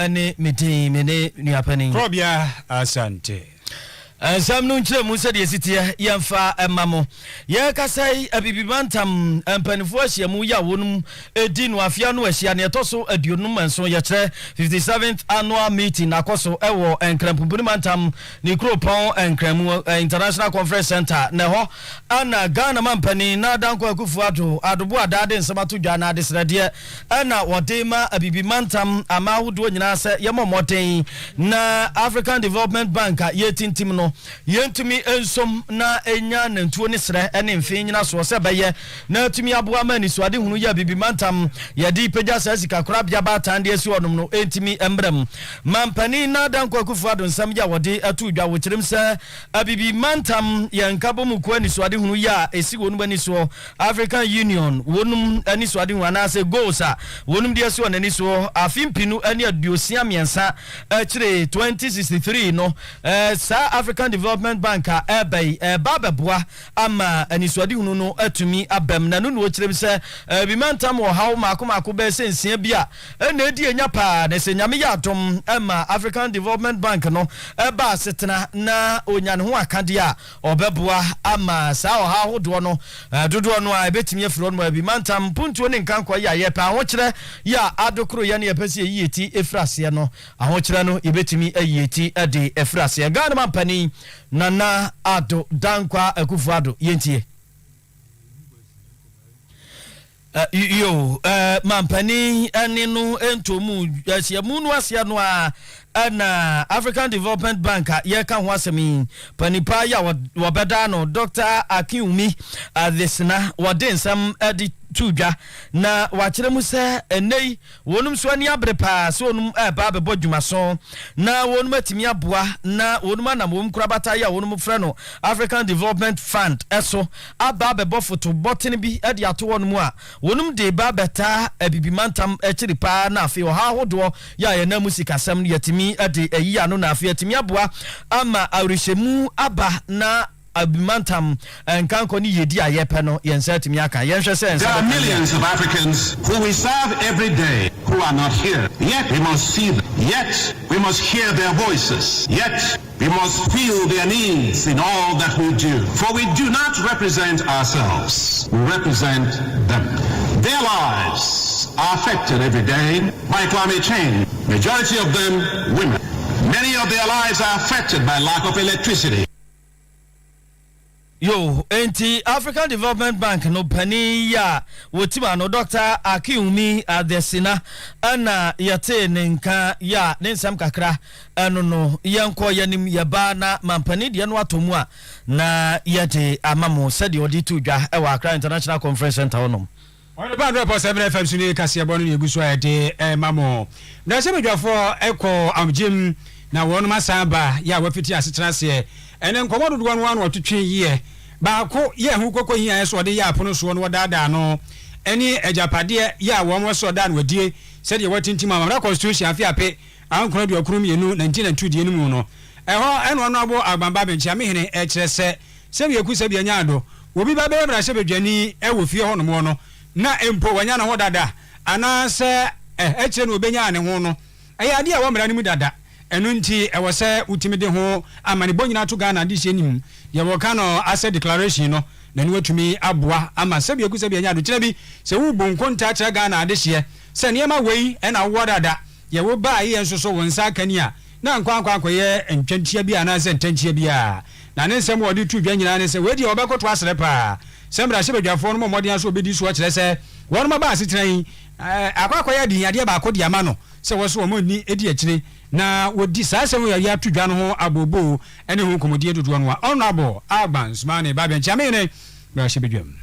ane metin mene nuapani Probia asante Sam no nkyerɛ mu sɛ deɛ sitie yɛmfa mamo yɛ kasai abibibantam mpanifo ahyia mu ya wonum edi no afia no ahyia ne ɛtɔ so aduonum nso yɛkyerɛ 57th annual meeting akɔso ɛwɔ Nkrampumpuni mantam ne Kuropɔn Nkramu International Conference Center na hɔ ana Ghana mampani na danko Akufo-Addo adobo adade nsamato dwa na adesradeɛ ana wɔde ma abibibantam ama ahodoɔ nyinaa sɛ yɛmɔmɔten na African Development Bank yɛtintim no yentumi ensom na enya nantuo ne srɛ ene mfin nyina so sɛ bɛyɛ na tumi aboa ma ni so ade hunu ya bibimantam yɛde pagya sa sika korabia ba tande asi onom no entumi embrem mampani na danko Akufo-Addo nsam ya wɔde atu dwa wo kyerem sɛ abibimantam yɛnkabo mu ko ani so ade hunu ya esi wonum ani so African Union wonum ani so ade hunu anase goals a wonum de asi onani so afimpinu ani aduosia miensa kyere 2063 no sa African Development Bank babeboa ama aniswade hunu no atumi abam na no no kyerem sɛ bimantam wo hawo makomako be sensia bia na edi enya pa na se nyame ya adom ama African Development Bank no ba setena na onyane ho akade a obeboa ama sa wo hawo do no a ebetimi afiro no bimantam puntuo ne nkanko ya ye pa ho kyerɛ ya adokoro ya ne yepese yiyeti efrase no aho kyerɛ no ebetimi ayeti ade efrase Ghana mampani Nana Addo Dankwa Akufo-Addo yentie mampani ane no entomu asiamu no asia no a na African Development Bank ye ka ho asemi panipa ya wobeda no Dr. Akinwumi adesina wodensam edi tudwa na wakyerɛ mu sɛ enei wonum so ani abrepa so wonum ba bebo dwumaso na wonum atimi aboa na wonum anamom kurabata ya wonum frɛ no African Development Fund eso aba bebo foto botene bi ede ato wonum a wonum de ba beta abibimantam akyiri pa na afi o ha hodo ya ye na musikasam yatimi ede ayi ano na afi atimi aboa ama awrehemu aba na abimantam nkanko ni yedi ayepe no yensa timi aka yenhwe sense. There are millions of Africans who we serve every day who are not here, yet we must see them, yet we must hear their voices, yet we must feel their needs in all that we do, for we do not represent ourselves, we represent them. Their lives are affected every day by climate change, majority of them women. Many of their lives are affected by lack of electricity. Yo, enti African Development Bank no pani ya wotima no Dr. Akinwumi adesina ana yate nenka ya nensam kakra eno no yenko yanim yaba na mampani de no atomu a na yete amamo sede odi tudwa e wa Accra International Conference Center onom. On ba no po 7 FM sunu kase abo no eguso ayede mamo na se medwafo ekọ amjim na wonum asaba ya wafiti asetena se ene nkomodo do no anu otwetwe yie baako ye hu kokko hia so de ya apono so no wadada no eni ejapade ya wo mo so da no wadie se de watintim amara constitution afiape ankora de okurum yenu 1992 die no mu no eho eno no abo agbamba benchi amehene e kire se bi eku se bi anya ado obi ba be bra se bedwani e wo fie ho no mo no na empo wanya na ho dada ana se e kire no obenya ne ho no eya ade a wo mra ne mu dada enu nti e wo se utimide ho amane bonyina to Ghana de hyenim ye wo kano asset declaration no na ni watumi aboa ama se bi egu se bi anya do kire bi se wo bonkonta kire Ghana de hye se ne ma wei e na wo dada ye wo ba ye nsoso wo nsa kani a na nkwa ye ntwantia bi ana se ntantia bi a na ne nsem wo de tu dwa nyina ne se we di obekoto asere pa se mra se bedwafo no modern so obedi so kire se won ma ba asetran akwa ye di ade ba akodi ama no se wo so mo ni edi akire na wodi sasem ya tudwa no ho abobo ene ho komodie dodo no honorable Albans mane ba ben chamene ba she bedwam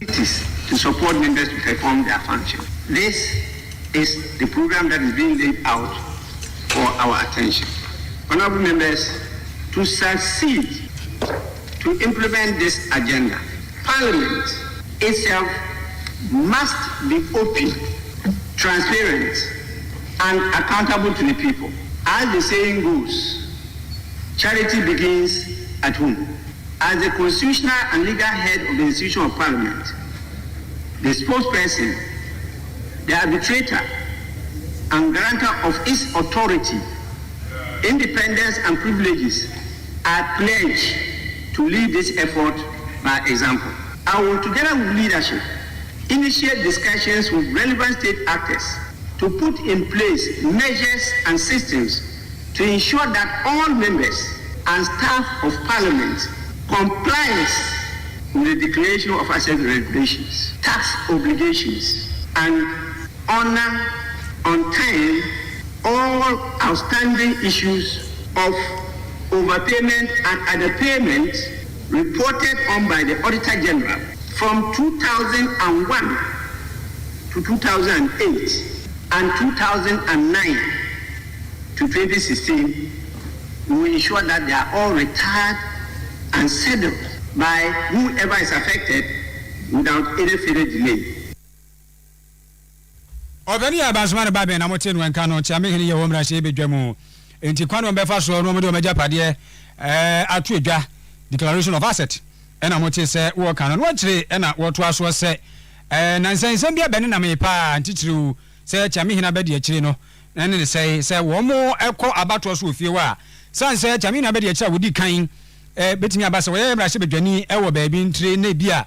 to support members to perform their function. This is the program that is being laid out for our attention. Honorable members, to succeed to implement this agenda, Parliament itself must be open, transparent, and accountable to the people. As the saying goes, charity begins at home. As the constitutional and legal head of the institution of Parliament, the spokesperson, the arbitrator, and grantor of its authority, independence and privileges, I pledge to lead this effort by example. I will, together with leadership, initiate discussions with relevant state actors to put in place measures and systems to ensure that all members and staff of Parliament complies with the Declaration of Asset Regulations, tax obligations, and honor on time all outstanding issues of overpayment and underpayment reported on by the Auditor General from 2001 to 2008 and 2009 to 2016. We will ensure that they are all retired and settled by whoever is affected without any further delay. Obani abasman babe na mote no enka no cha mehini ye womra she bedwamu enti kwano mbefa so no mo de omeja pade atu edwa declaration of asset ena mote se wo kan no kire ena wo to aso se na nsensem bia bene na me pa ntitiru se cha mehina bede akire no na ne se wo mo ekọ abato so ofie wa sanse cha mehina bede akire wodi kan betimi abasa wo ye mra she bedwani e wo baabi ntire na bia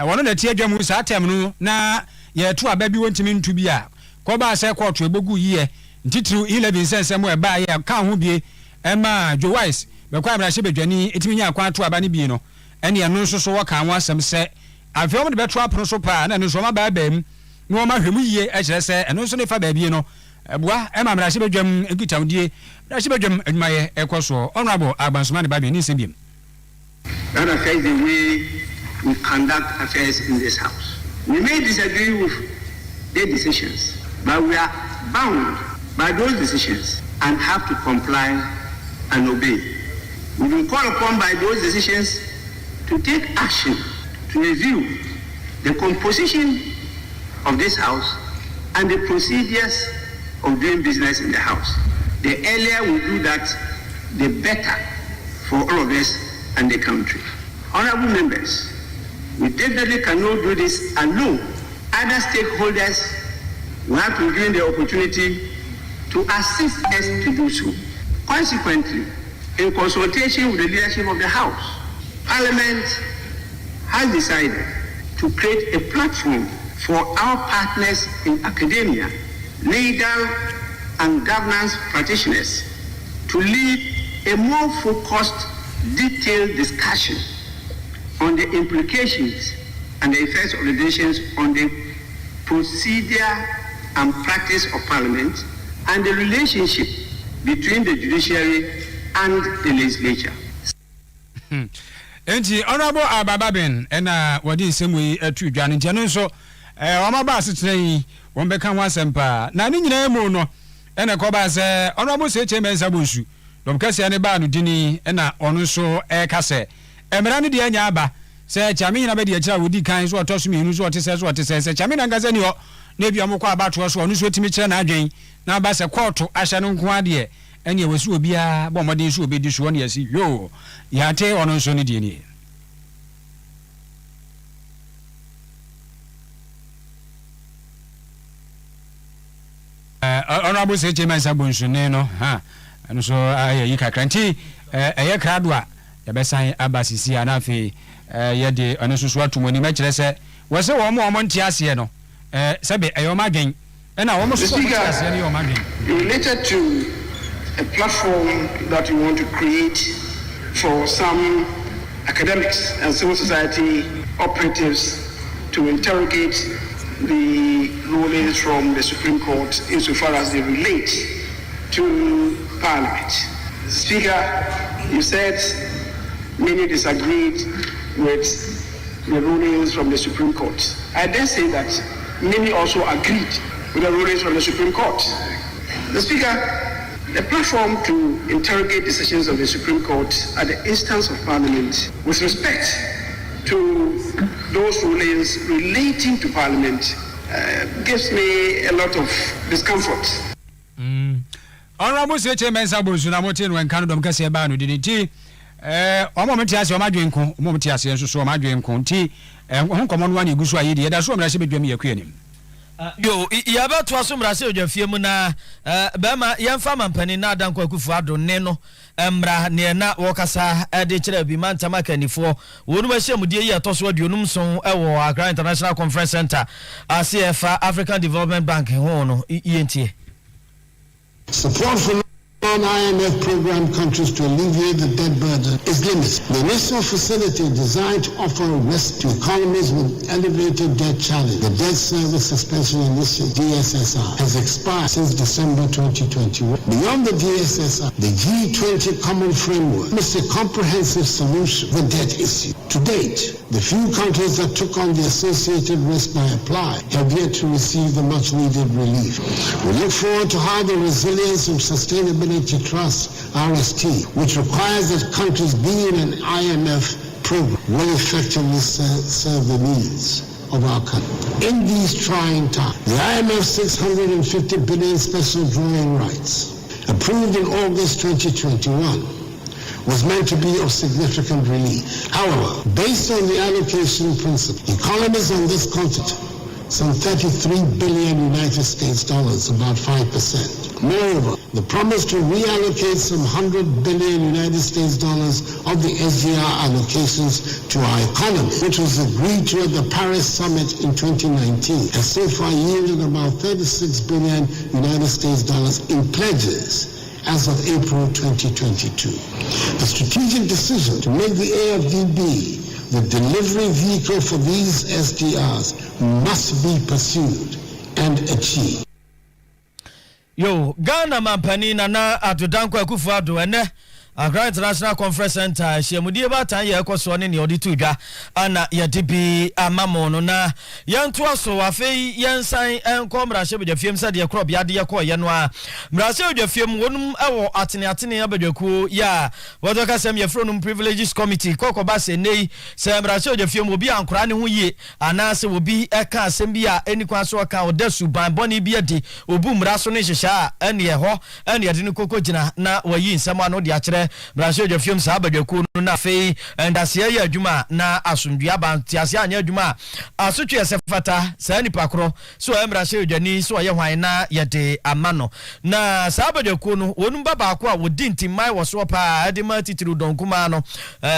wono na tie adwamu sa tem no na ye to ababi wontimi ntu bia ko ba se court ebogu yiye ntitiru 11 sense mo e ba ye ka ho bie ema Joe Wise be kwa mra she bedwani etimi nya akwa to aba ne bi no ene eno nso so wo kan ho asem se afio mo de beto apro so pa na nso ma ba ba mu no ma hwemu yiye e kire se eno nso ne fa ba bi no bua ema mra she bedwam egitamdie mra she bedwam adwumaye ekoso honorable Agbansoma ne ba bi ni sembiem. That affects the way we conduct affairs in this house. We may disagree with their decisions, but we are bound by those decisions and have to comply and obey. We've been called upon by those decisions to take action to review the composition of this house and the procedures of doing business in the house. The earlier we do that, the better for all of us and the country. Honorable members, we definitely cannot do this alone. Other stakeholders will have to be given the opportunity to assist us to do so. Consequently, in consultation with the leadership of the House, Parliament has decided to create a platform for our partners in academia, legal and governance practitioners to lead a more focused, detailed discussion on the implications and the effects of the decisions on the procedure and practice of Parliament and the relationship between the judiciary and the legislature. Enti honorable Abababen ena wadi nsemwe atu dwane ntiano nso omaba asetere yi wombeka ho asempa na ni nyina emu no ena ko ba se honorable seche mensa bonsu dom kase ne ba no dini ena ono nso kase emra ne de anya aba se chami na be de akira wodi kan so otoso mihunu so otese se chami na ngaze ni ho na bia mokọ abato so ono so timi kire na adwen na ba se court ahye no nko ade ene wesu obia bo modin so obedi so ne yasi yo ya te ono nso ne die ni honorable seche mensa bonsu ne no ha eno so ayi kakranti eye krado a ya besan abasisi anafe ye de ono so atumoni ma kire se wo se wo mo ntiase no sebe ayo madwen na wo mo so ntiase ne yo madwen related to a platform that we want to create for some academics and civil society operatives to interrogate the rulings from the Supreme Court insofar as they relate to Parliament. Speaker, you said many disagreed with the rulings from the Supreme Court. I dare say that many also agreed with the rulings from the Supreme Court. The Speaker, the platform to interrogate decisions of the Supreme Court at the instance of Parliament with respect to those rulings relating to Parliament gives me a lot of discomfort. Honorable Seche Mensa Bonsu na mote no enka no dom kase ba no diniti omo metiase o madwenko omo metiase nso so o madwenko nti ho komo no wan egusu aye de da so mra se bedwam yakua nim Yo, yaba to asomra se odwafie mu na bema yemfa mampani na adanko akufu ado ne no mra ne na wokasa de kire bi mantama kanifo wonu ma hyemudie yi atoso aduonum son ewo Accra International Conference Center ACFA African Development Bank ho no yentie support for non-IMF program countries to alleviate the debt burden is limited. The initial facility designed to offer risk to economies with elevated debt challenge, the Debt Service Suspension Initiative, DSSR, has expired since December 2021. Beyond the DSSR, the G20 Common Framework is a comprehensive solution to the debt issue. To date, the few countries that took on the associated risk by applying have yet to receive the much-needed relief. We look forward to how the Resilience and Sustainability Trust, RST, which requires that countries be in an IMF program, will effectively serve the needs of our country. In these trying times, the IMF $650 billion special drawing rights, approved in August 2021, was meant to be of significant relief. However, based on the allocation principle, economies on this continent, some 33 billion United States dollars, about 5%. Moreover, the promise to reallocate some 100 billion United States dollars of the SDR allocations to our economy, which was agreed to at the Paris Summit in 2019, has so far yielded about 36 billion United States dollars in pledges as of April 2022. The strategic decision to make the AFDB the delivery vehicle for these SDRs must be pursued and achieved. Yo, Ghana mampani na adodanko akufu ado ene Accra International Conference Center shemudie batan ye ekoso ne odi dwa ana ye dibi amamo no na yento aso afei yensan enkomra hyebedwafiem sade ye kro bia de ye ko ye no a mrase odwafiem wonum ewo atene abedwaku ya wodoka sem ye fronum privileges committee kokoba se nei se mrase odwafiem obi ankora ne ho yie ana se obi eka asem bia enikwa so ka odasu ban boni bia de obu mraso ne hyehya ene ye ho ene ye de ne koko gina na wayi nsem ano de akere Brasio de film sabadwaku no na fei ndase ya adwuma na asomdua bantiase anya adwuma asotwe esefata sa nipa kro so emrasio dwani so ye hwan na ye de amano na sabadwaku no wonum baba ko a wodi ntimai wo so pa de ma titiru donkuma no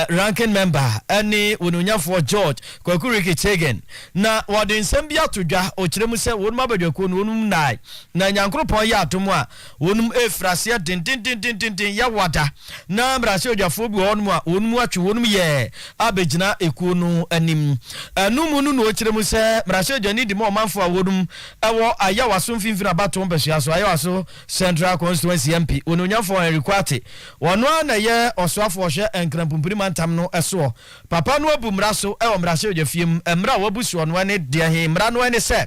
ranking member ani wononyafo George Kwakuriki Chegen na wodi nsem bia todwa o kiremu se wonum abadwaku no wonum nai na nyankropon ya atomo a wonum efrase din ya wada na mrase odwafo bi wonum a wonum atwe wonum ye abegina eku no anim anumu no no kiremu se mrase odwani di mo manfo a wonum ewo ayawaso mfimfina abato mbesua so ayawaso Central Constituency MP ononyafo Henrikwate wono na ye osoafo hye enkrampumpiri mantam no eso papa no abu mraso ewo mrase odwafiem mra wabusu ono ne de he mra no ne se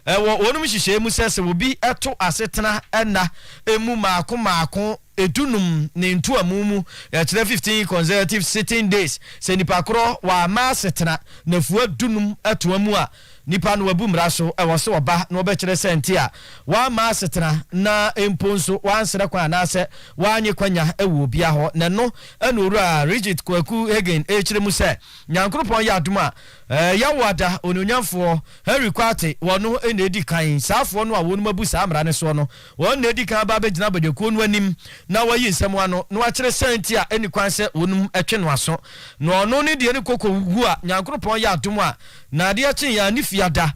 wonum hihye mu se obi eto asetena ena emu maako edunum ne ntu amumu ya kire 15 consecutive sitting days se nipa kro wa ma setena na fu edunum eto amu a nipa no wabu mraso wose oba na obekire senti a wa ma setena na emponso wansere kwa na ase wanye kwanya ewo bia ho na no ena owura Rigid Kwaku Hagen ekire mu se nyankropon ya aduma ya wada ononyamfo Henry Kwate wono ena edi kan saafo no a wonu mabu sa amra ne so no won na edi kan ba begina badwako no anim na wayi nsem ano no akire senti a eni kwanse wonum etwe no aso no ono ne de ne kokko gu a nyankropon ya adum a na de achen ya nifiada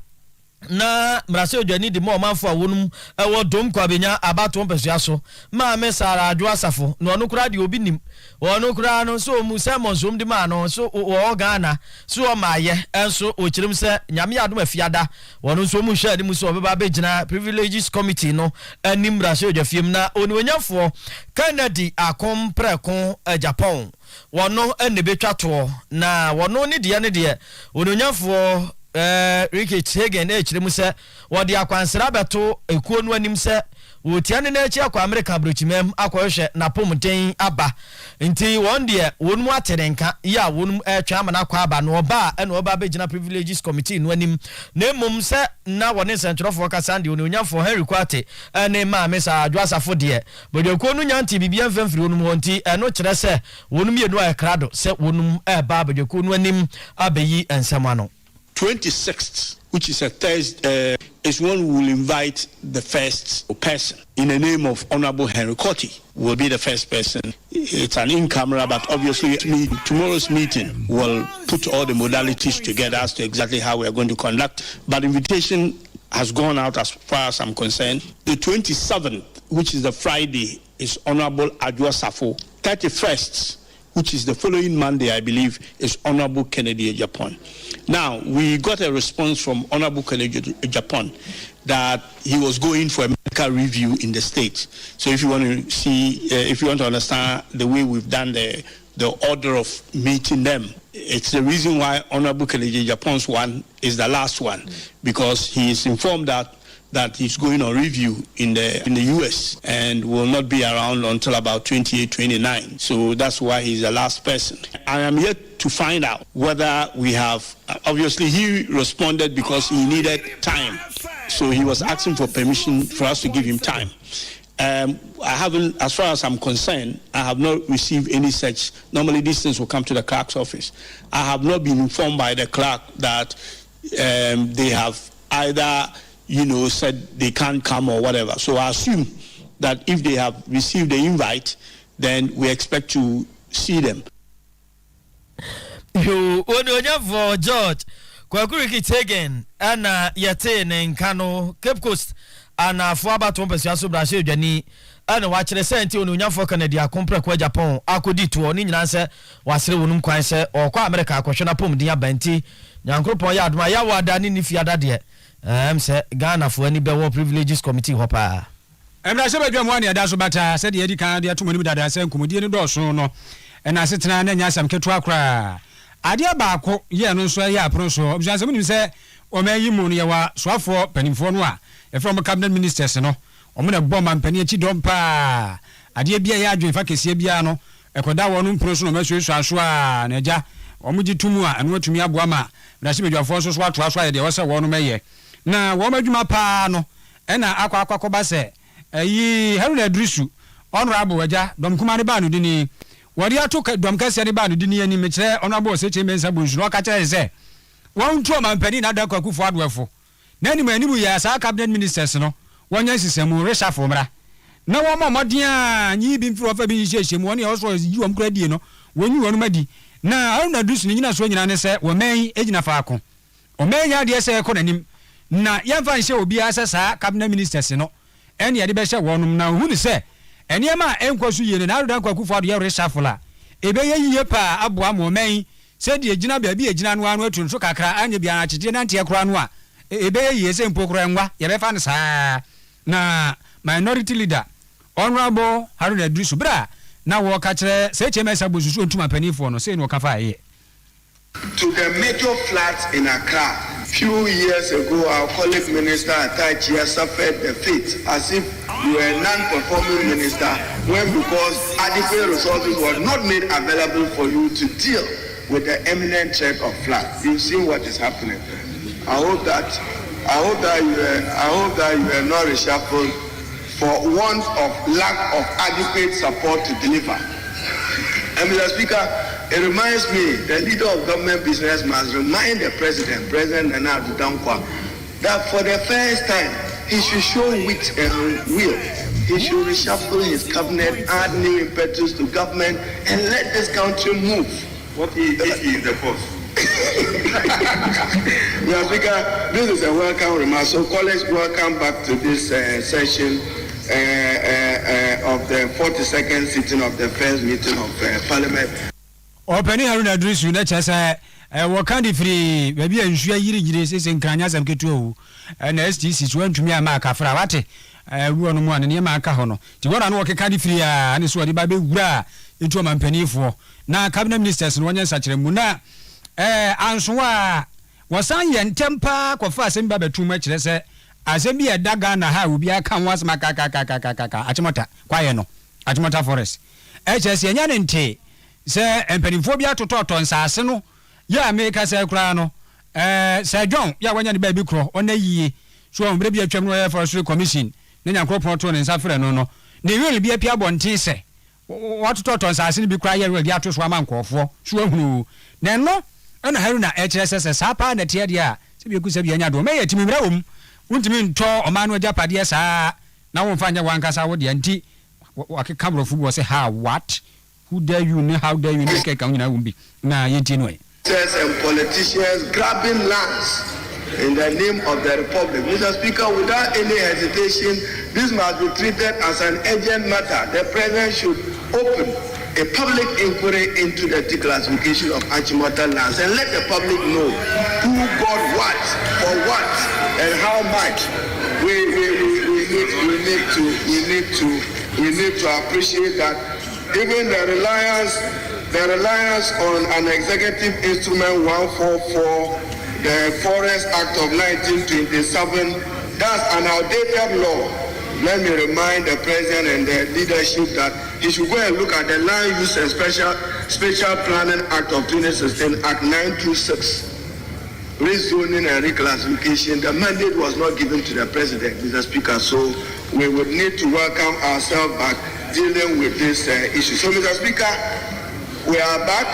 na mrase odwani di mo manfo a wonum ewo dom kwa benya abato mpesua so ma me sara adwo asafo no ono kura de obi nim ono kura no so mu sermon so mdi ma no so o Ghana so o maye enso o kirim se nyame adom afiada wono so mu hwa de mu so obeba begina privileges committee no anim mrase odwafiem na oni onyafo Kennedy akomprekon Japan wono ene betwato na wono ne de ononyafo Ricky Hagen ekiremu se wodi akwansra beto ekuo no anim se wotiane na echi akwa America brochimem akohwe na pomten aba nti won de wonmu aterenka ya wonmu etwa amana akwa aba no oba na oba begina privileges committee no anim na mum se na woni sentrofo kasande onyafo Henry Kwate ene ma mesa adwasafo de bodekuo no nyanti bibia mfamfiri wonmu wonti eno kire se wonmu ye no akrado se wonmu eba bodekuo no anim abeyi ensema no 26th, which is a Thursday, is when we will invite the first person in the name of Honorable Henry Cotti. Will be the first person. It's an in-camera, but obviously tomorrow's meeting will put all the modalities together as to exactly how we are going to conduct. But invitation has gone out as far as I'm concerned. The 27th, which is the Friday, is Honorable Adwa Safo. 31st, which is the following Monday, I believe, is Honorable Kennedy Japan. Now, we got a response from Honorable Kennedy Japan that he was going for a medical review in the state. So if you want to see, if you want to understand the way we've done the order of meeting them, it's the reason why Honorable Kennedy Japan's one is the last one, because he is informed that he's going on review in the US and will not be around until about 28, 29. So that's why he's the last person. I am yet to find out whether we have, obviously he responded because he needed time. So he was asking for permission for us to give him time. I haven't, as far as I'm concerned, I have not received any such. Normally these things will come to the clerk's office. I have not been informed by the clerk that they have either said they can't come or whatever. So I assume that if they have received the invite, then we expect to see them. You for George Kwakuriki Tegen and Yate in Kano, Cape Coast, and Fuaba Tompes Brasil Jani, and watch the Senti Unya for Canada, Compre Japan, Akudi to an answer, was Unum Quince or Qua America, Quashana Pum, Dia Benti, Yankropo Yad, my Yawa Dani if you had that yet. Say Ghana for any Bewa Privileges Committee Hopper. And I said, one year, that's what I said, the Eddie Canada to me that I said, Comedian Dawson, and I said, and Yasam Ketua. Adia Bako, ya no so ya proso, objanse mu say o mayi mu no yawa soafo panimfo no a e from cabinet ministers no o mo na bomb ampani achi dompa adia bia ya adwenfa kese bia no e koda wonu proso no masuesu aso a na ja o mo gitumu a eno atumi aboa ma na se bedwafo so so ato aso a de wo se wonu meye na wo madwuma pa no e na akwa se yi Haruna Drisu honorable waja dom kuma ne ba no dini wari atoka dom kase ne ba no dini ani mekire honorable se che mensa bonsu no ka kire se won to mampani na da kwakufu adwefo na animu ya sa cabinet ministers no wonya sisemu reshuffle mra na wo moden a nyi bi mfiri ofa bi hyehyem woni e so yi wom kra die no wonyi wonu madi na Haruna Drisu ni nyina so nyina ne se wo man ejina faako o man ya de se ko nanim na yemfa nhye obi asa sa cabinet ministers no ene ye de be hye wonum na hu ni se enema enkwasu yene na arudan kwakufu ado ye reshuffle ebe ye yiye pa aboa mo man se de ejina ba bi ejina no anu atun so kakra anya bia na chete na nte kra no a ebe ye yiye se mpokro enwa ye be fa ne sa na minority leader honorable Haruna Drisu bra na wo ka kire se chemesa bosusu ontuma panifo no se no ka fa ye to the major floods in Accra. Few years ago, our colleague Minister Atachi suffered the fate as if you were a non-performing minister when because adequate resources were not made available for you to deal with the imminent threat of flood. You've seen what is happening. I hope that you are not reshuffled for want of lack of adequate support to deliver. And Mr. Speaker, it reminds me, the leader of government business must remind the President Nana Addo Dankwa, that for the first time, he should show wit and will. He should reshuffle his cabinet, add new impetus to government, and let this country move. What he is the boss. Mr. Speaker, this is a welcome remark. So, colleagues, welcome back to this session of the 42nd sitting of the first meeting of Parliament. Openi Haruna Drisu na chasa wo kan di free baby anhua yiri sese nkranya sam ketu na STC so antumi ama akafra wate ruo no mu ane ne ma aka ho no ti wona no wo keka di free a ane so de ba be wura etu mampanifo na cabinet ministers no wonya sachire mu na anso a wosan ye ntempa kofa asem ba betu ma kire se asem bi edaga na ha obi aka nwas maka achimota kwaye no achimota forest HS enya ne nte se empanimfo bi atototo nsase no ya America se kura no se John ya wanya ne ba bi kro ona yie so ombre bi atwam no forestry commission ne nyankropon to ne nsafre no no ne will bi apia bonten se watototo nsase ne bi kura ya will bi atoso amankofo so ahunu ne no na Haruna HSS sapa na tie dia se bi kusa bi anya do me yetimi mra wom wontimi nto oman no japade saa na won fanya wankasa wo de anti wakeka brofo bo say how what who dare you know how dare you know ke kan nyina wumbi na yenti no and politicians grabbing lands in the name of the republic. Mr. Speaker, without any hesitation, this must be treated as an urgent matter. The president should open a public inquiry into the declassification of Achimota lands and let the public know who got what, for what, and how much. We need to appreciate that even the reliance on an executive instrument 144, the Forest Act of 1927, that's an outdated law. Let me remind the president and the leadership that he should go and look at the Land Use and Special Planning Act of 2016, Act 926. Rezoning and reclassification, the mandate was not given to the president, Mr. Speaker, so we would need to welcome ourselves back dealing with this issue. So, Mr. Speaker, we are back.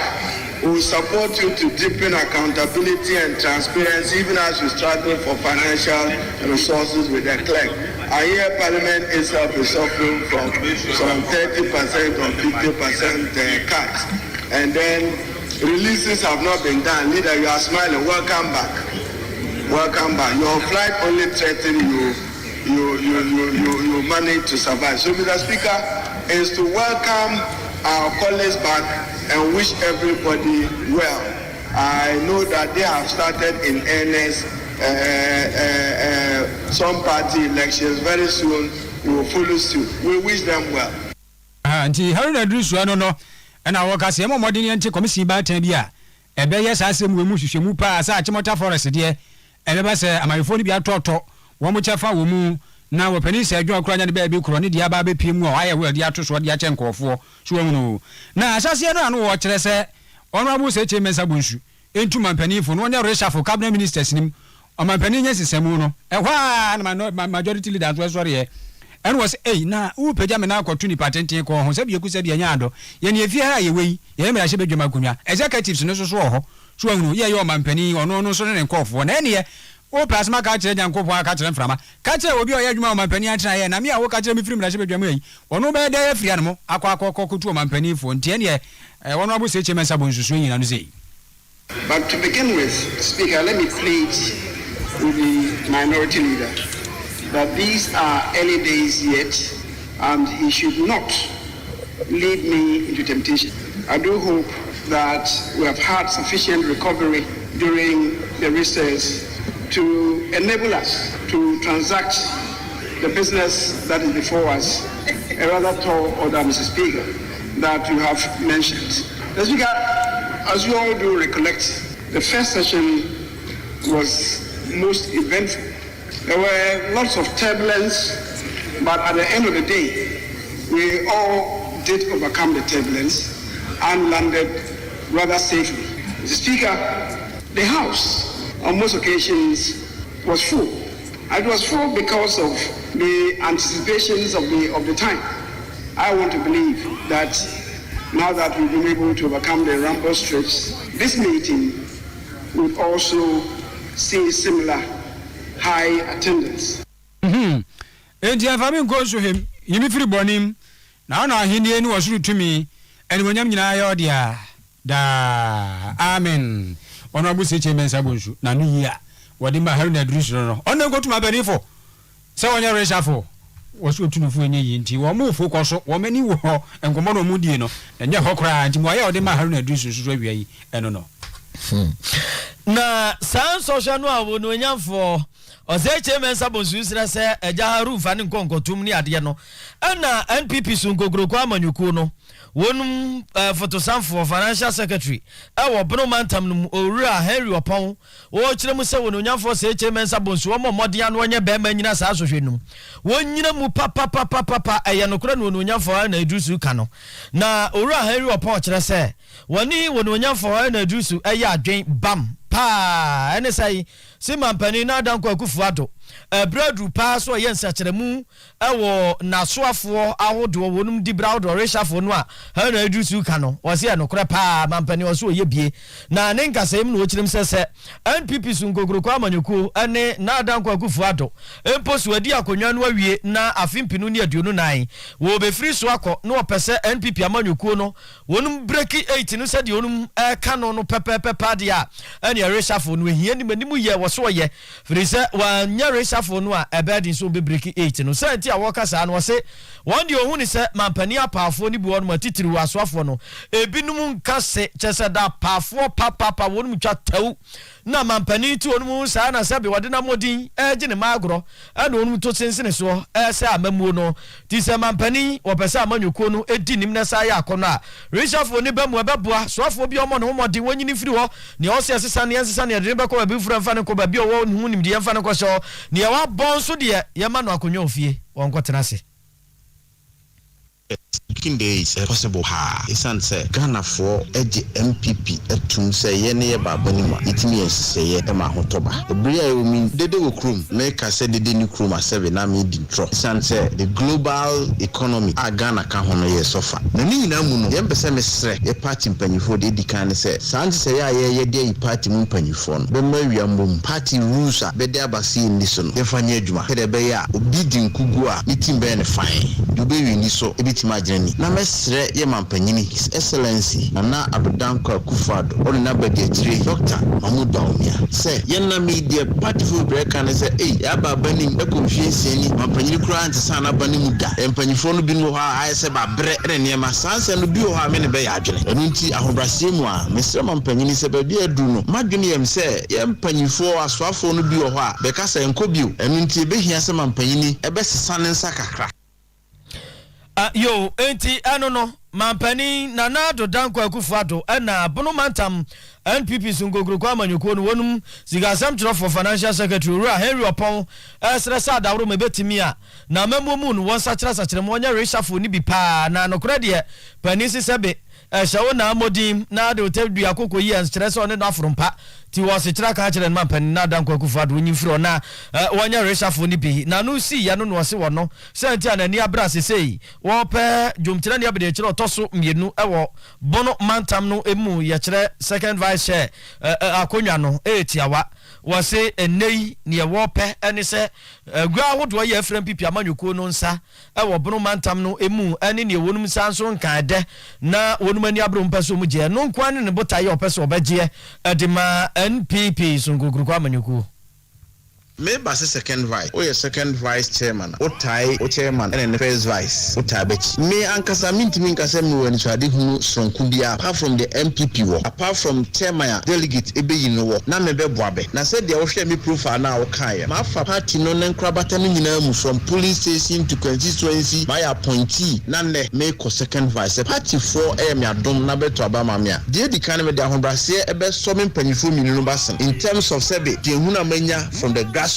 We will support you to deepen accountability and transparency, even as we struggle for financial resources with the clerk. I hear Parliament itself is suffering from some 30% or 50% cuts, and then releases have not been done. Leader, you are smiling. Welcome back. Welcome back. Your flight only threatened you managed to survive. So, Mr. Speaker, is to welcome our colleagues back and wish everybody well. I know that they have started in earnest some party elections. Very soon we will follow suit. We wish them well. Anti Haruna Drusu no and our Kase mo modern anti commission ba tan bia e be yes asem we mu hwehwemu pa sa Achimota forest de e be ba se amayefo ni bia toto wo mo chefa wo mu na wo pani se adwo akura nya ne ba bi kuro ne dia ba be piem wo aye we dia atoso dia che nkofo so wo nu na asase no anu wo kire se honorable se che mensa bonsu entu mampanifo no nya reshuffle cabinet ministers nim o mampani nya sisemu no e hwa na majority leaders we sorry e and was na u peja me na akotu ni patenten ko ho se bi ekusa bi anya ado ye ne efie ha ye wei ye me ahye bedwuma kunwa executives no so ho so wo nu ye o mampani ono no so ne nkofo na ene ye o plasma ka kire nyankopon aka kire mframa ka kire obi o ye adwuma o mampani atena ye na me a wo ka kire me firim na ahye bedwuma yi ono be da ye fria no mo akwa kotu o mampani fo ntie ne wono abu se cheme sabo nsusu yin na no sei. But to begin with, Speaker, let me plead with the minority leader that these are early days yet, and he should not lead me into temptation. I do hope that we have had sufficient recovery during the recess to enable us to transact the business that is before us, a rather tall order, Mr. Speaker, that you have mentioned. Mr. Speaker, as you all do recollect, the first session was most eventful. There were lots of turbulence, but at the end of the day, we all did overcome the turbulence and landed rather safely. Mr. Speaker, the House on most occasions was full. It was full because of the anticipations of the time. I want to believe that now that we've been able to overcome the rumble strips, this meeting would also see similar high attendance. Enti afami nko so hem yimi firi bonim na na ahenie ni wasuru tumi eni wonyam nyina ya odia da amen ono abu se chemen sabonsu na no yia wodi ma Haruna Drusu no ono ngotu mabenifo se wonya reshuffle wasu otunufu enye yi nti wo mu fo koso wo mani wo enkomo no mu die no enye hokra nti mo ya odi ma Haruna Drusu so awia yi eno no na san social no awo no nyamfo ose chemen sabonsu sira se eja haru fa ne nkonkotum ni ade no na NPP sun gogoro kwa amanyuku no wonum photosamfo financial secretary wo beno mantam no owura Henry Opon wo kire mu se wono nyamfo se chemen sabonsu wo modde anu onye be ma nyina sa sohwenum wonyina mu papa eye no kura no wono nyamfo na Drusu ka no na owura Henry Opon kire se woni wono nyamfo na Drusu eye adwen bam pa ene sai si mampani na dan kwa kufu ado breadru pa so ye nsakyeremu ewo nasoafo ahodo wonum di brado reshafo no a ha na adu su ka no wose ya nokora pa mampani wose oye bie na ne nkasem no okyerem sese NPP sunkogro kwa amanyoko ene na adankwa kufu ado emposu adi akonwa no awie na afimpinu ne aduonu nan wo be free so akọ no opese NPP amanyoko no wonum breaki 8 no sɛ de onum ka no pepepepa de a ene reshafo no ehia ni manimu ye woso ye firi sɛ wanya reshafo no a ebedi so be breaki 8 no sɛ nti a woka saa no wose wɔn de ohun ni sɛ mampani apaafo ni bi wɔn ma titiri wasoafo no ebinum nka se kyesɛ da paafo papa wɔnum twa taw na mampani ti onum saa na sɛ be wɔde na modin gye ne magoro ɛna onum to sensene so sɛ amamuo no ti sɛ mampani wɔpɛsɛ amanyoko no edi nim na saa yɛ akɔno a reshafo ni bamu ɛbɛboa soafo bi ɔmɔ no homɔden wɔnyini firi hɔ ne ɔsɛ sesa ne de bɛkɔ ba bi fura mfa ne kɔ ba bi ɔwɔ hu nim de mfa ne kɔ hyɛ ne ɛwa bɔn so de yɛma no akonnwa ofie wɔn kɔ tena se Kinde is possible ha. Isan say Ghana for edge MPP etum say ye ne ba banima. Itimi say ye e ma hotoba. Ebria e mi dede wo krum make say dede ni krum asebe na me di tro. Isan say the global economy a Ghana ka ho no ye suffer. Na ni nyina mu no ye mpese mesre ye party mpanyifo de di kan say santi say ye de party mu mpanyifo no. Be ma wiambom party rules a be de abasi ni so no. Ye fanya adwuma. Ke de be ya obi di nkugu a itim be ne fine. You be wi ni so ebitima agene na mesre ye mampanyini His Excellency na Adodankwa Akufo-Addo on na bagetire Dr. Mahmoud Bawumia say ye na media party for break and say ya baba nim e konfiensie ni mampanyini kura antisa na bani mu da empanyifo no bi no ha aye se ba bre ne ma sanse no bi o ha me ne be ya adwene enu nti ahobrase mu a mesre mampanyini se ba bi adu no madwene yem se ye empanyifo asoafo no bi o ha be ka se nkobio enu nti be hia se mampanyini e be sesa ne nsa kakra yo enti no mampani Nana Adodankwa Akufo-Addo na bono mantam NPP sunkogro kwa amanyoko no wonum sigasam tro for financial secretary Ura Henry Opon esresa dawro mebetimi a na mamomu no won sakyera mo nya reshafo ni bi pa na nokora de panisi sebe shawo na modim na de otedu akoko yi anskyerɛ sɛ ɔne no aforompa ti wɔse kyerɛ ka kyerɛ no mampani na Adodankwa Akufo-Addo onyimfiri na wɔnya reshafo ni bi na no si ya no no wɔse wɔ no sɛ nti anani abra sesei wɔpɛ dwomkyerɛ ne abede kyerɛ ɔtɔso mienu ɛwɔ bono mantam no emu yɛ kyerɛ second vice chair akonwa no etiawa wɔse enei ne wɔpɛ ɛne sɛ gua ahodo yɛ frɛm pipi amanyoko no nsa ɛwɔ bono mantam no emu ɛne ne wonum nsa nso nkan de na wonum ani abro mpɛso mu gye no nkwa ne bota yɛ ɔpɛso ɔbɛgye ɛdema NPP sunkogro kwa amanyoko Maybe as a second vice, or your second vice chairman, or tie, or chairman, and the first vice, or tabech. Me ankasa minti minkasemu when Swadi who strong kundia, apart from the MPP war, apart from chairman, delegate, ebe you war, na mebe boabe. Na said the ocean me proof are now kaya. Mafa party no nen krabataminium from polling station to constituency, my appointee, nane make a second vice. Party 4 ya dom nabe to Abamamia. Dear the kind of the Honbrasia, ebe somin penifum in Basin. In terms of sebe, the Huna Menya from the grassroots.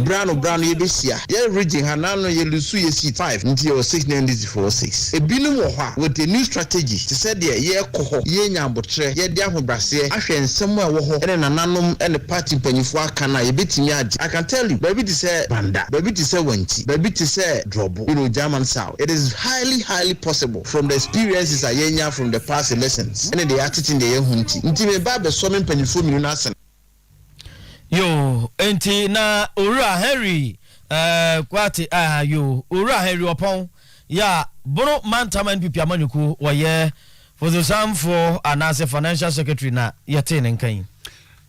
Brown yebesia ye region hanano ye lusu ye seat 5 until 69446 ebinum wo ha with a new strategy to say there ye koho ye nyambotre ye dia hobrase ahwe nsem a wo ho ene nananom ene party panyifo aka na ye betimi age. I can tell you baby to say banda, baby to say wanti, baby to say drobo, German South. It is highly possible from the experiences ayenya from the past elections ene the attitude the ye hunti nti me ba be so me panyifo mi na asen yo enti na Ura Henry kwati yo Ura Henry Opon ya bono mantam NPP amanyoko woye for the same for anase financial secretary na yete ne nkan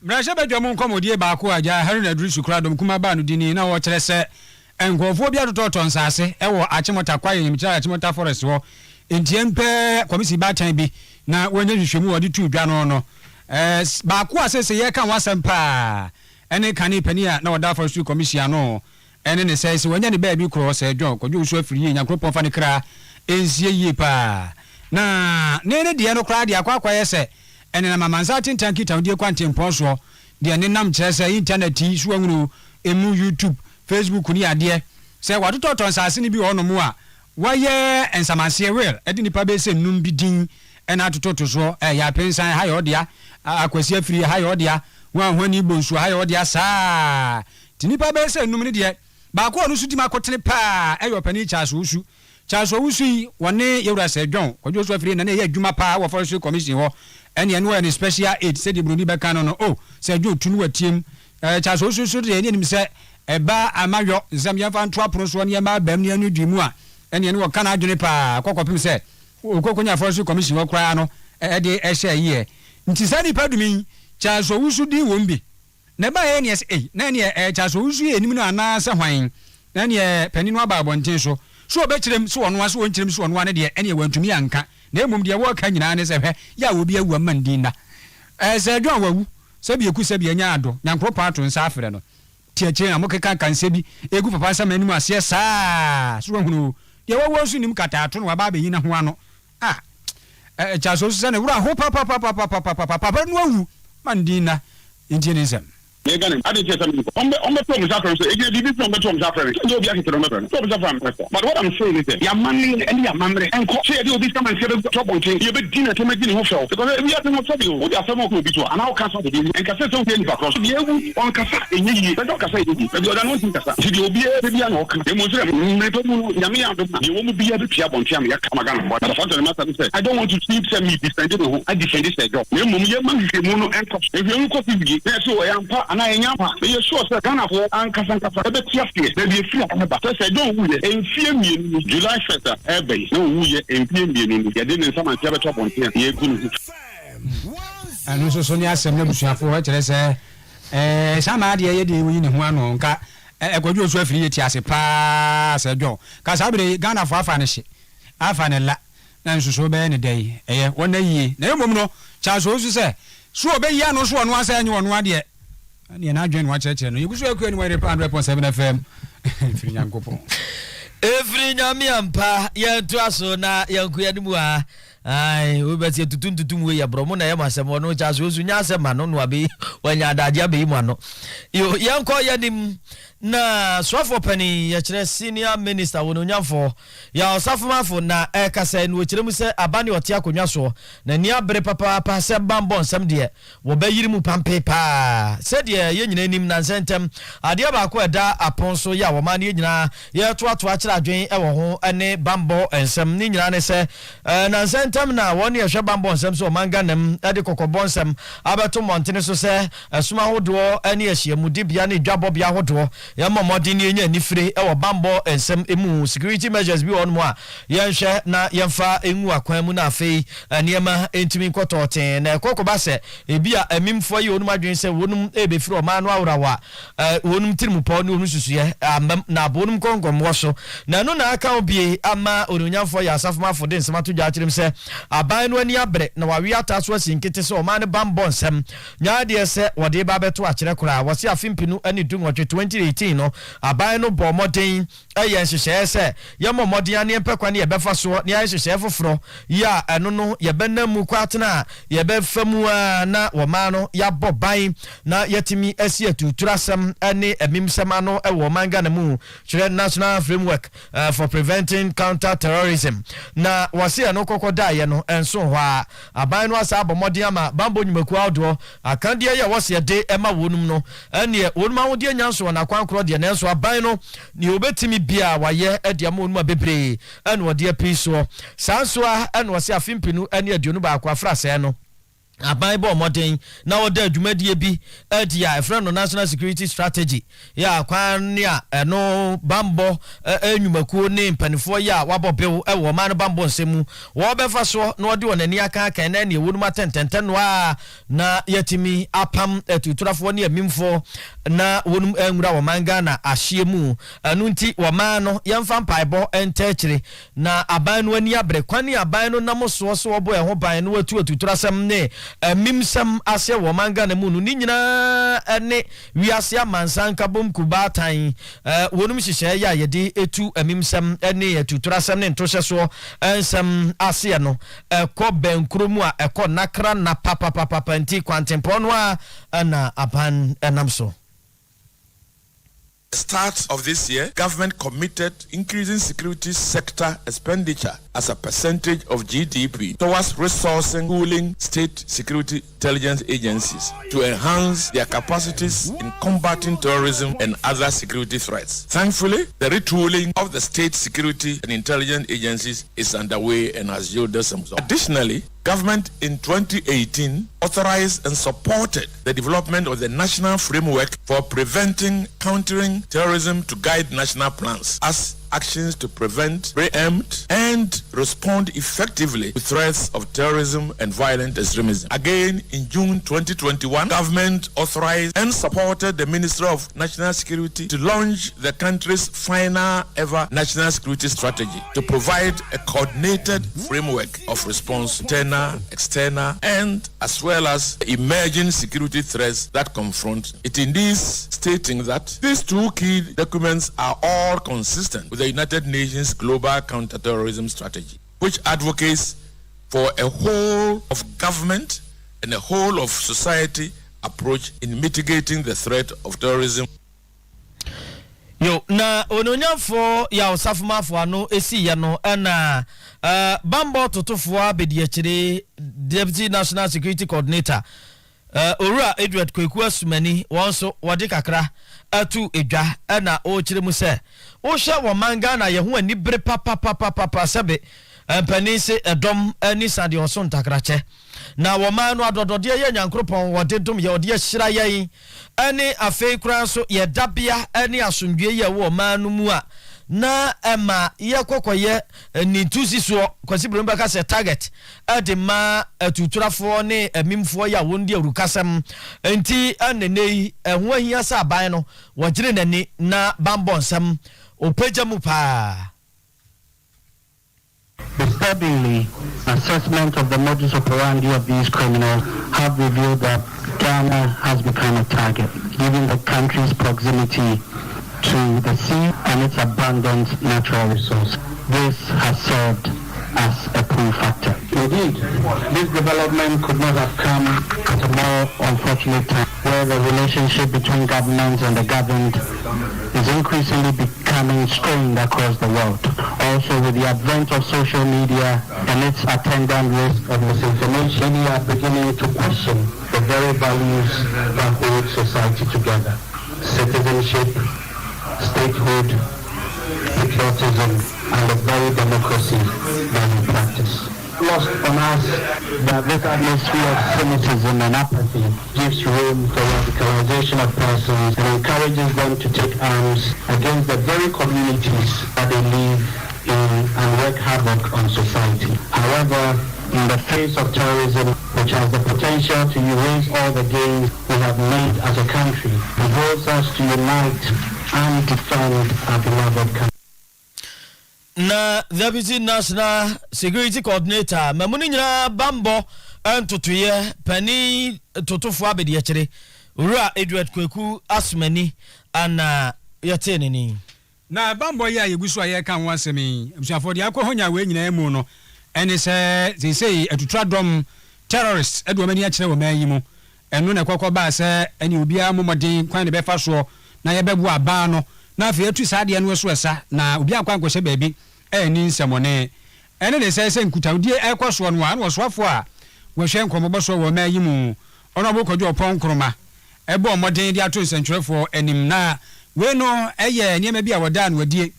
Mrasha bedwamu nkomodie baako aja Haruna Adrisu Kradom kuma ba no dini na wo kyerɛ sɛ enkofo bia tototo nsase ɛwɔ Achimota kwaye nyimkyerɛ Achimota forest ho enti empe komisi batan bi na wonye hwehwemu wode tu dwa no baako asese ye kan wasempa ene kani pania na wada forestry commission no ene ne sai se wanya ne ba bi kro se djon kodwo so afiri nyakropon fa ne kra ensie yie pa na ne de no kra de akwa yese ene na mamanza tintanki tawde kwantempon so de ne nam kyerɛ sɛ internet yi so anwuru emu YouTube Facebook ni ade sɛ wadototo nsase ne bi ho no mu a waye ensamase real ede nipa be se num bi din ena atototo so ya pensan ha yo dia akwasi afiri ha yo dia wan hwani bonsu ha yo dia saa tinipa be se num ne de ba ko no su di makotene pa e yo pani chaso usu yi wone yewura se dwon kwadwo so afiri na na ye adwuma pa wo forestry commission ho ene ene wo special aid se de broni be kan no o se dwo tunu watiem chaso usu de ene nim se eba amayo nsam yamfa nto aporo so ne ma bam ne anu dwimu a ene ene wo kana adwene pa kokopim se okokonya forestry commission wo kra no e de e hye yi nti sa nipa dumi chaso usu di wombi na ba ye ne se na ne chaso usu enim no ana se hwan na ne paninu aba abonten so obekirem so ono aso onkyirem so ono ane de ene wantumi anka na emum de wo ka nyina ne se hwe ya obi awu amandi na se dwan wawu se bi eku se bi anya ado nyankro pato nsa afre no tiache na mokeka kanse bi egu papa sa manimu ase saa so hunu de wo so nim kata ato no aba beyi na ho ano chaso so se ne wura ho papa no awu mandi na intinisem Megan, I didn't say something. On the promise after so again, this from the promise after. So be akito no better. Promise after. But what I'm saying is that your money and your memory and say you this come and say the trouble thing. You be dinner to make dinner hotel. Because we are the most trouble. We are some of be to and how can somebody and can say something because you on kasa enyi. But don't kasa enyi. But you don't want to kasa. If you be a no can. You must say me to mu nyame ado. You won't be able to pia bon tiam ya kamagan. But the fact of the matter is I don't want to see me defend the I defend this job. You mu ye man ke mu no enko. If you go to be so I am pa na enyapa you sure say Ghana for ankasa e be tiafie na be free aba say don't wuye enfie mienu July 1st ebe no wuye enfie mienu ye de nsa man tiabe top on tie ye gunu anu so ni asem na busuafo ho kire se sama de ye de wuyi ne ho ano nka ekwadwo so afiri ye ti ase pa se dwo ka sa bere Ghana for afa ne hye afa ne la na nsuso be ne dai wona yie na emom no cha so se so obeyi ano so ono asa anyi ono ade ani na adwen wa cheche no yeguso akua ni 100.7 FM firi nyankopo every nyame ampa ye to aso na yankuya ni mu a ai we be tie tutuntutum we ya bromo na ye masem no cha so nya asem ano no abi wanya adaje abi mu ano yo yanko ye nim na swafo pani ya kire senior minister wono nyafo ya osafomafo na kasa no kire mu se abani ote akonwa so na ni abre papa se bambon sam de wo bayiri mu pampe pa se de ye nyina nim na sentem ade ba ko eda aponso ya wo ma ne nyina ye to akire adwen e wo ho ene bambo ensem ni nyina ne se na sentem na won ye hwe bambo ensem so manga nam ade kokobon ensem abeto montene so se suma hodo ene ahyiamu dibia ne dwabo bia hodo ya mamodi ni enya nifire e wo bambo ensem emu security measures bi on mo a yenhwe na yemfa engu akwan mu na afei niema entimi nkototen na kokoba se ebia amimfo ye onum adwen se wonum ebefiri o ma no awrawa wonum tirimu pa no onu susuye na abonum konkom wo so na no na aka obie ama onunyafo ya asafomafo de nsema to gya kirim se aban no ani abre na wawe ataso asinkete se o ma ne bambo nsem nya de se wode ba beto akire kura wose afimpinu ani dunwotwe 2018 no aban no bo moden eye nhyehyɛ se ye moden ane mpekwa ne ye befa so ne ye hyehyɛ foforo ya eno no ye benamu kwatena ye befamu na wo ma no ya boban na yetimi asi atuturasem ane emimsem ano e wo manga na mu kyerɛ national framework for preventing counter terrorism na wase no kokoda ye no enso ho a aban no asa abomoden ama bambo nyumaku awdo akande ye wose de ema wonum no ene wonum awode nyanso na kwankro de na enso aban no ne obetimi bia waye ade amonum abebre ene wode apiso sanso a ene wose afimpinu ene aduonu ba akwa frase no aban bo modern na oda adwumadie bi adia efreno national security strategy ya kwan ya eno bambo enwumakuo ne mpanifo ya wabobew ewo man bambo nsemu wo befa so na odi onani aka kan na ne wonuma tententen no a na yatimi apam atuturafo ne amimfo na wonum enwura wo manga na ahyiemu anu nti wo man no yemfa mpaibo entechire na aban no ani abre kwan ya aban no namoso so obo eho ban no atuturasem ne mimsam ase wo manga na mu no ni nyina ene wiase amansanka bom kubatan wonum hyehyɛ ya yede etu mimsam ene atuturasem ne ntohye so ensam ase no ekɔ benkromu a ekɔ nakra na papa nti kwantempo no a na aban enam so the start of this year, government committed increasing security sector expenditure as a percentage of GDP towards resourcing pooling state security intelligence agencies to enhance their capacities in combating terrorism and other security threats. Thankfully, the retooling of the state security and intelligence agencies is underway and has yielded some results. Additionally, government in 2018 authorized and supported the development of the national framework for preventing, countering terrorism to guide national plans as actions to prevent, preempt, and respond effectively to threats of terrorism and violent extremism. Again, in June 2021, government authorized and supported the Ministry of National Security to launch the country's final ever national security strategy to provide a coordinated framework of response to internal, external, and as well as emerging security threats that confront it. In this, stating that these two key documents are all consistent with the United Nations Global Counterterrorism Strategy, which advocates for a whole of government and a whole of society approach in mitigating the threat of terrorism. Yo na ononyafo ya osafumafo ano esi ya no na bambo totofo abedi akire Deputy National Security Coordinator Owura Edward Kweku Asumani wonso wode kakra atu edwa na o kire mu se o hwe wo manga na ye ho ani bere papa sebe panise edom ani sade oso ntakrache na wo man no adodode ye nyankropon wode dom ye wode hyira ye ani afei kura so ye dabia ani asundwe ye wo man no mu a na ema ye kokoye ni tusiso kwasi bromba ka se target adema atuturafo ne amimfo ya wondi arukasam enti anenei ho ahia sa aban no wogire nani na bambonsam opejamu pa. Disturbingly, assessment of the modus operandi of these criminals have revealed that Ghana has become a target, given the country's proximity to the sea and its abundant natural resource. This has served as a pull factor. Indeed, this development could not have come at a more unfortunate time, where the relationship between governments and the governed is increasingly becoming strained across the world. Also, with the advent of social media and its attendant risk of misinformation, we are beginning to question the very values that hold society together: citizenship, statehood, patriotism, and the very democracy that we practice. Lost on us that this atmosphere of cynicism and apathy gives room for radicalization of persons and encourages them to take arms against the very communities that they live in and work havoc on society. However, in the face of terrorism, which has the potential to erase all the gains we have made as a country, it holds us to unite and defend our beloved country. Na Deputy National Security Coordinator mamuni nyina bambo antotoye pani totofo abedi akire Owura Edward Kweku Asumani ana yateneni na bambo ya yegusu aye kan wansemi msuafo de akohonya we nyina emu no ene se sei atutradom terrorists edwomani akire wo mayi mu eno na kokoba se eni obia momodin kwan ne befa so na ye bebu aba no na afi atu saade no so esa na obia kwan kwose baabi eni nsemone ene ne se nkutawdie ekoso no an wosoafo a wo hwe nkomoboso wo mayi mu ono bokodwo pon kroma ebe omodin de ato nsentwerefo enim na we no eye niema bi a woda na wadie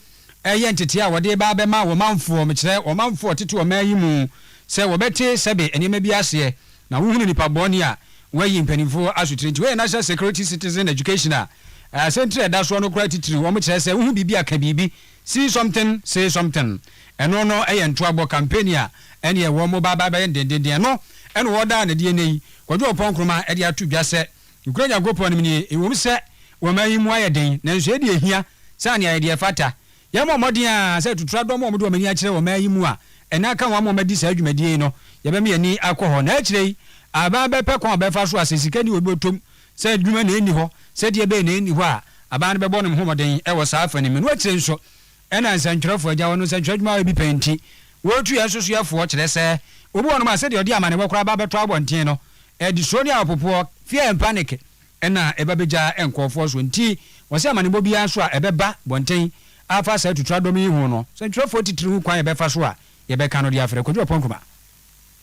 eye ntete a wode ba be ma wo manfo mekire wo manfo tete wo mayi mu se wo bete sebe niema bi ase na wo hunu nipa boni a wayi mpanimfo asutire we National Security Citizen Education a centre da so no kura titiri wo mekire se wo hu bibi aka bibi see something say something eno no eye nto abo campaign a ene ye wo mo ba ba dendenden no ene wo da na die nei kwadwo ponkroma e de atu dwase nkuranya gopo no mni e wo se wo mayi mu ayeden na nso e de ehia sa ne ayede fata ye mo modin a se tutura do mo do mani akire wo mayi mu a ena aka wo mo madi sa adwumadie no ye be me ani akọ na akire aba be pe kon be fa so asesika ni obi otom se adwuma na eni ho se de be na eni ho a aba ne be bo no homoden e wo sa afani me no akire nso ena nsantwerefo agya wono nsantwerefo bi penti wotu ya soso ya fo kire se obi wono ma se de odi amane bokora ba beto abonten no e di so ni apopo fear and panic ena eba beja enkofo so nti wɔsɛ amanebɔ biara so a ɛbɛba bɔnten afa sɛ tutura dɔm yi ho no sɛ ntwerɛfoɔ titiri ho kwan yɛbɛfa so a yɛbɛka no de afrɛ kwadwo pɔnkoma.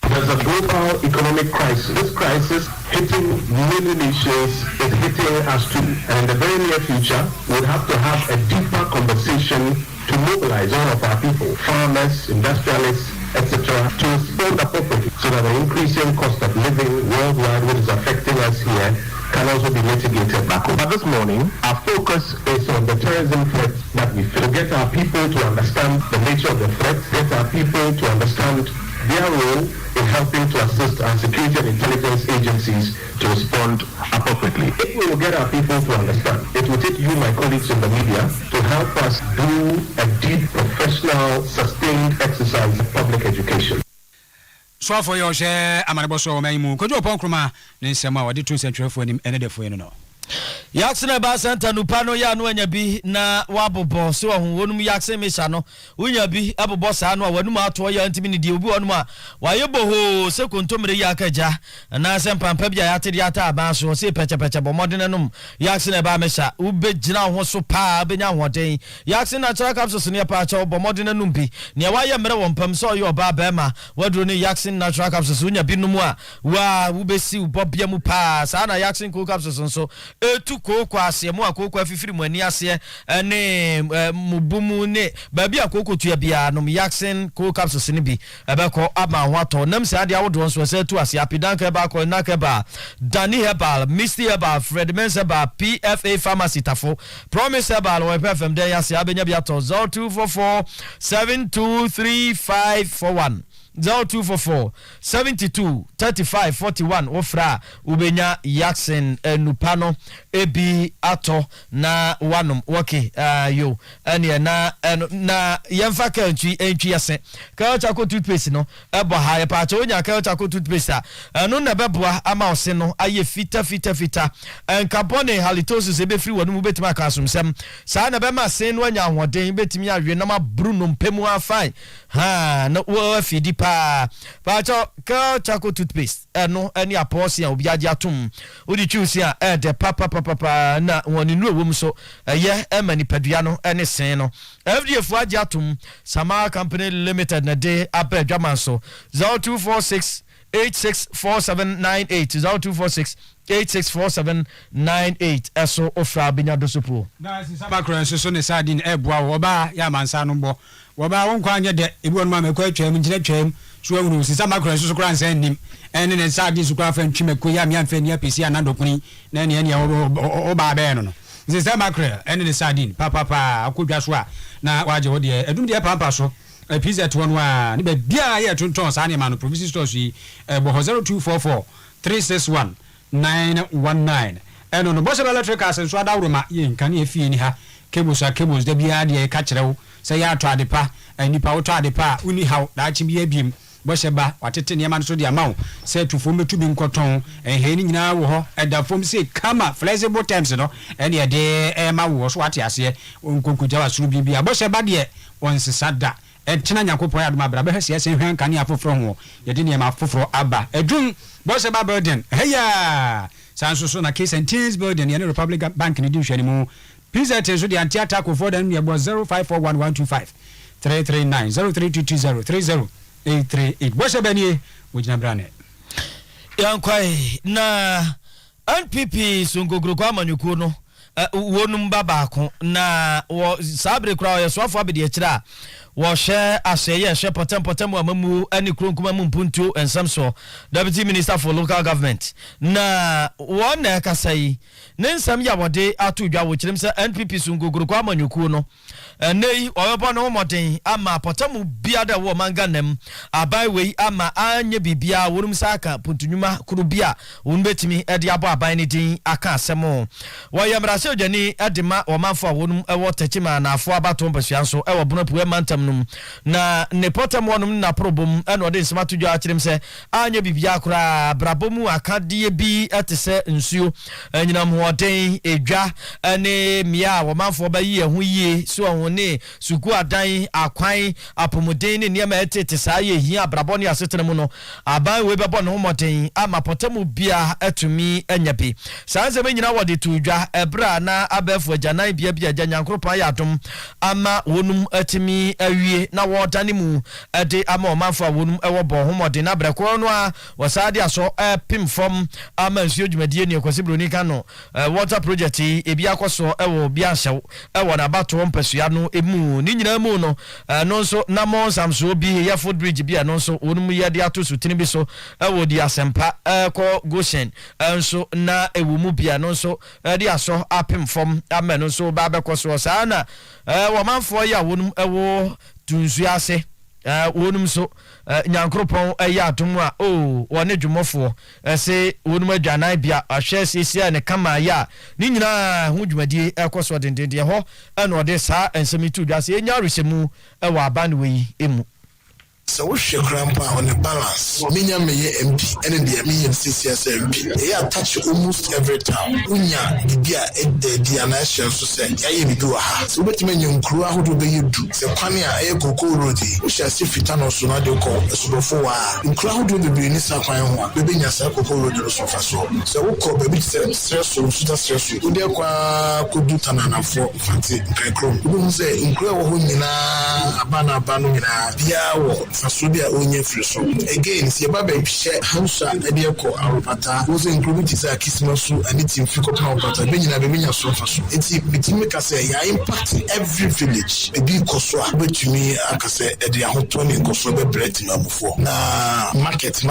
There's a global economic crisis. This crisis hitting many nations is hitting us too. And in the very near future, we'll have to have a deeper conversation to mobilize all of our people, farmers, industrialists, etc., to respond appropriately so that the increasing cost of living worldwide, which is affecting us here, can also be mitigated back home. But this morning, our focus is on the terrorism threat that we feel. Get our people to understand the nature of the threat, get our people to understand their role in helping to assist our security and intelligence agencies to respond appropriately. If we will get our people to understand, it will take you, my colleagues in the media, to help us do a deep, professional, sustained exercise of public education. So for your share, Amanabo so maimu, Kojo Ponkroma, Ninsema, what did you send for him and for you know? Yaksene ba senta nupano ya no anya bi na wabobo so wonum yakse mesha no unya bi abobo sa no wanum ato ya ntimi ne die obi wonum a wayebo ho se kontomre ya kaja na se mpampa bia ya tede ata aba so se peche bomodene num yaksene ba mesha ube gina ho so pa benya hoden yaksene natural capsules ne pa cha bomodene num bi ne waye mre wompam so yo ba ba ma wadro ne yaksene natural capsules unya bi num a wa ube si ubobia mu pa sa na yaksene cool capsules so etu koko asemu akoko afifiri mu ani ase ne mubumu ne ba bia koko tua bia no yaksen cool capsules ne bi ebeko ama ho ato nam se ade awodo nso se tu ase apidanka ba ko na ka ba Dani Herbal Misty Herbal Fred Men's Herbal PFA Pharmacy tafo Promise Herbal we FM dey ase abenya bia to 0244 723541 0244 72 35 41 ofra ubenya yaksen nupano ebi ato na wanum okay yo ene na yemfa kanchi yase ka chako toothpaste no ebo ha ye pa cha onya ka chako toothpaste no na beboa ama ose no aye fita carbonic halitosis ebe free wanum betima ka asumsem sa na be ma sen no anya hoden betimi awe na ma bruno mpemu afai ha na wo fidi pa ka chako toothpaste no any aposia obi age atom odi chusia de papa na woni nu ewom so ye emani padua no ene sen no FDF age atom Sama Company Limited na de abadwaman so 0246 864798 0246 864798 eso ofra benya dosopo na Sama Company so ne sadin eboa wo ba ya mansa no bo wo ba won kwa anye de ebi won ma mekwa twam ngina twam so awuru Sama Company so kran san nim ene ne sadin so kran fa ntwimeko ya me amfa ni apesi anadokuni na ne o ba be no Sama Company ene ne sadin papa akodwa so a na waje wo de edum de pampa so pizza to one wa ni be bia ye tonton sa ne ma no provision stores yi bo 0244 361 919 eno no boss electric asen so adawroma ye nkan e fie ni ha cables da bia de ka kirewo se ya to adepa nipa wo to adepa uni haw da chi bia biem boss ba watete ne ma no so de amawo se tufo metu bi nkoton he ni nyina wo ho eda fom se kama flexible terms no ene ye de ma wo so ate ase nkonkuja wa suru bia boss ba de wonsisada etina nyakopo ya aduma bra be hese ese hwan kan ya foforo ho ye de ne ma foforo aba edun boss ba burden heya sanso so na Kase3 building ye Republic Bank ni di hwani mu pizza so de anti attack for them ye bo 0541125339 0322030838 boss ba ni wojina brane yankwai na NPP sungogro kwa manyuku no wonum babako na wo sabre kura ye soafo abede akira wo hye aseye hye potem amamu ani kronkuma mu mpuntu ensamso Deputy Minister for Local Government na wona kasai nensam ya wode atodwa wo kirim se NPP sungogro kwa manyuku no nei oyebo no moden ama potem biada wo manganem abai wei ama anye bibia wonum saka puntunuma kuru bia wonbetimi ede abo abai ni din aka asemo wo yamrase odani edema o manfo wonum ewo techima na afo abato mpasua so ewo bonopu mantam num na ne potem wonum na probum eno de smatodwa akirim se anye bibia kura brabomu akadie bi etese nsuo nyinam hoden edwa ene mia wo manfo ba yi ehuyie so ne suku adan akwan apomuden ne niam etete saa ye hia abrabɔ ne asetene mu no aban we bɛbɔ ne homoden ama potamu bia atumi anyabi saa nsɛm nyina wɔde to dwa ebra na abɛfo agyanan bia agya nyankropa ya adom ama wonum atimi awie na wɔdane mu de ama ɔmanfo a wonum ɛwɔ bɔ homoden na brɛkɔ no a wɔsaade aso pimfom ama nsuo dwumadie ne kwasi broni ka no water project ebi akɔso ɛwɔ bia hyɛw ɛwɔ na bato mpasua no emu ni nyina mu no no nso na mo samso bi ya food bridge bia no nso wonum yɛ de ato sutini bi so ɛwɔ di asempa ɛkɔ Goshen nso na ewu mu bia no nso de aso apimfom ama no nso ba bɛkɔso saa na wɔmanfo ya wonum ɛwɔ tunsu ase wonum so nyankropon ɛyɛ adom a wɔne dwumɔfo ɛse wonum adwanan bia ahwɛ siesia ne kama ya ne nyinaa ho dwumadie ɛkɔso dendende hɔ ɛna ɔde saa nsɛm tu dwa se enya resemu ɛwɔ aban we emu so we share grandpa on the balance minya meye MP and the me CCS MP they attach almost every town unya bibia the anation so say ya bi do ha so betime nyankuru ahodo be yedu se kwane a e koko road we shall see fita no so na de ko esobofo wa nkuru ahodo be ni sa kwan ho be nya sa koko road so fa so we ko be bi stress so stress we dey kwa kodu tananafo fanti nkrekro we say nkuru wo ho nyina abana nyina bia wo Fasubia onye friso again si eba be hye hansa ade ekọ aropata wo se include sa kismasu ani team fiko pa aropata be nyina be nya so faso enti bitimi ka say ya impact every village ebi koso a betumi aka say ade ahoto ne koso be bread mamufo na market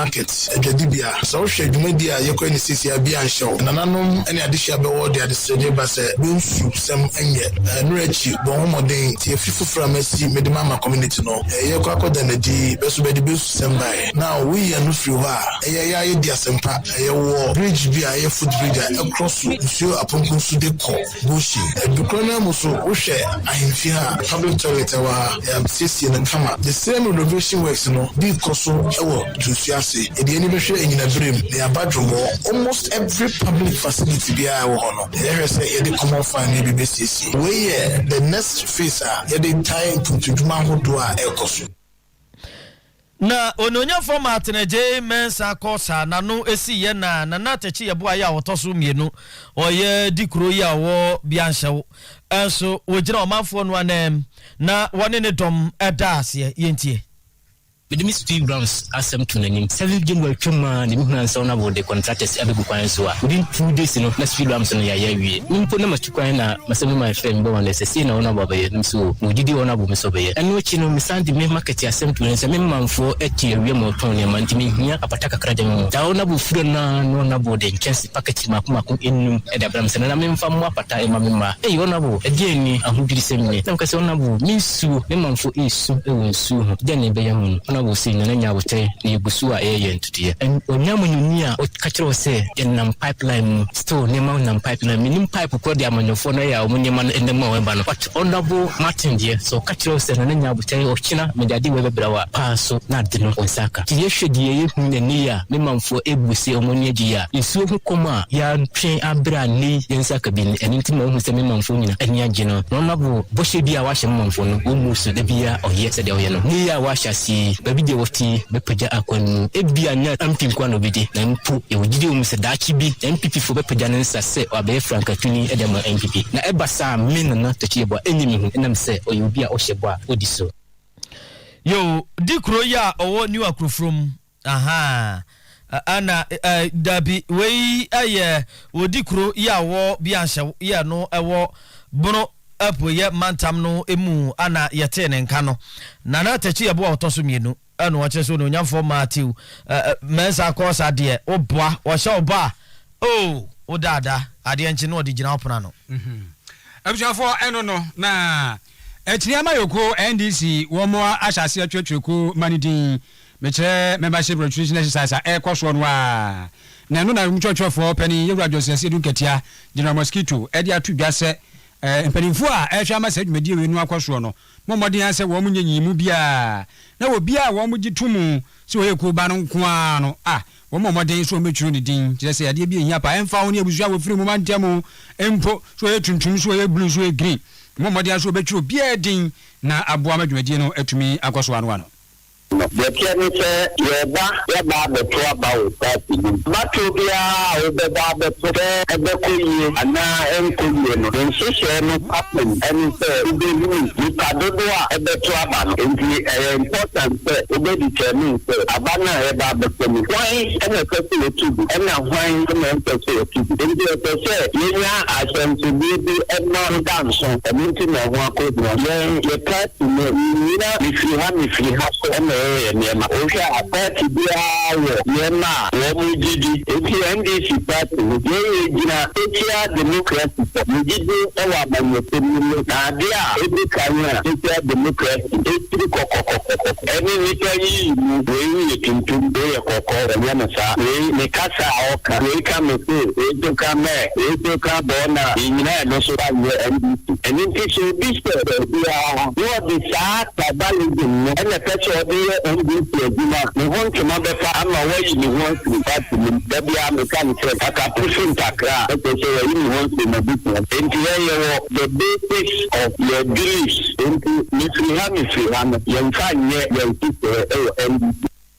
edwadi bia so wo hwe dwumadi a yekọ ni sisi abia nhyew nananom ene ade hye be wo de ade sede ba say bensu sem enye nurachi bo homoden tie fifufra masi medimama community no yekọ akoda na di beso be di beso sembai now we are no free wa ya di asempa wo bridge bi a foot bridge across nsuo aponko su de ko goshi edukrona muso wo hwe ahemfi ha public toilet wa sisi na kama the same renovation works no bi koso wo tusiase e de ani be hwe enyina brem na abadwomo almost every public facility bi a wo no there say e de common fund bi be sisi we the next phase a de time puntuduma hodo a ekoso na ononya format na je mensa kosa na no esi ye na na tachi ye boa ya wotoso mienu oye dikro ya wo bianhyew enso wogina omafo no anem na wone ne dom eda ase yentie with Miss Steve Brown's asem to name 7 January twema ni mhuna nsa na bode contractors abebu kwan so a within 2 days no na Steve Brown's no ya wie nimpo na matukwan na masemi my friend bo wan say na ona baba ye nso wodidi ona bo meso be ye eno chi no misandi me market asem to nse me manfo eti awie mo ton ne mantimi hia apataka kraja mo da ona bo furo na no na bode nkensi package makuma ennum eda Brown's na me mfa mo apata e mamema ona bo edi ni ahudiri semne na nkase ona bo minsu me manfo esu e wonsu ho de ne be ye mo wo si na nya wote na egusu a eye ntutie onyamo nyuni a okachiro se enam pipeline still nema nam pipeline minim pipe ko de amanyofo na ya omunyema endema wemba no but honorable Martin die so kachiro se na nya wote okina medade we bebrawa paso na de no onsaka tie hwedie ye hu nani ya memamfo ebusi omunye gi ya esu hu koma ya twen abra ni yensaka bi ni entima hu se memamfo nyina anya gi no honorable boshe bi a wa hye memamfo no wo musu de bia oye se de oye no ni ya wa hyasi de woti bepaja akwanu ebia nya ampin kwano bidi na mpu e wogide o mse dachi bi MPP fo bepaja ne nsa se obaye Franka Tuni edema MPP na ebasa min na tachiebo enyimi hu enam se oyobi a ohyebo a odiso yo dikro ya owo new akrofrom aha ana dabi wei aye odikro ya wo bianhye ya no ewo bono apo ye mantam no emu ana yete ne nka no na tachi ebo otoso mienu anu wache so no nyamfo Matthew mensa kosa de oboa wo hye oba o dada ade nche no odi gina opona no abujafo eno no na etiriama yoko NDC wo mo ahyase atwetweku manidin mekere membership registration exercise ekoso no a na no na mtwetwefo pani yewura Joseph Eduketia General Mosquito edi atudwase empanimfo a ehwama se dwumadi wenu akoso no momodin ase wo munyenyimu bia na wo bia wo mugitumu se wo yeku ba no nko a no wo momodin so metwuru ni din kire se ade bia hia pa emfa wo ne abusua wo firi mu mantemu empo so ye tuntum so ye blue so ye green mmɔmmɔde aso obɛtwiri obiara din na aboa madwumadie no atumi akɔ so ano The Kenny Yaba, the Trouble, Batubia, the Baba, and the Kuyi, and now Enkuyi, and Shisha, Pappen, and the Padua, and the Trouble, and the important determined Abana, Ababa, why, and a person to and now why the mental say, Lina, I sent to be the Edmond dance, and intimate one could not. You can't if you have Nema Osha apati bia Nema Womujidi NDC party Jina Etia Democracy Mujidi Ewa Manyotemile Nadia Ebi Kanya Etia Democracy Etri Koko Eni Nikayi Wei Kintumbe Koko Yamasa Wei Nekasa Oka Wei Kamese Eto Kame Eto Kabona Ina Nosoba NDC NDC Bishop Bia Wabisa Tabalin and the Pecho the want to number I'm away in the one to that be a mechanic I can push in Takra you want to the basics of your beliefs into Missy young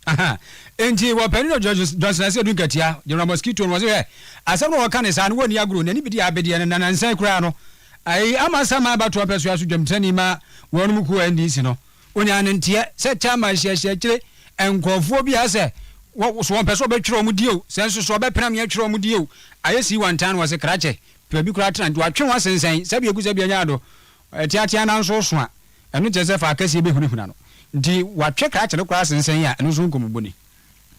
aha enti wa Penino Johnson say do katia the mosquito was here asem no kan say an woni agro na ni bidi abedi na nansan kura no ai amasama ba to apeso aso dwamtani ma wonum ku NDC no onya ntie se chama hye kire enkofo bi ase so won peso be twiro mu dio senso so be penam ye twiro mu dio ayesi wantan was krache pe bi kura tran do atwe wa sensen se bi egusa bi anya ado tiatia na nso so a eno je se fa akase be hunihuna no ndi watwe krache no kura sensen ya eno so nkomubo ni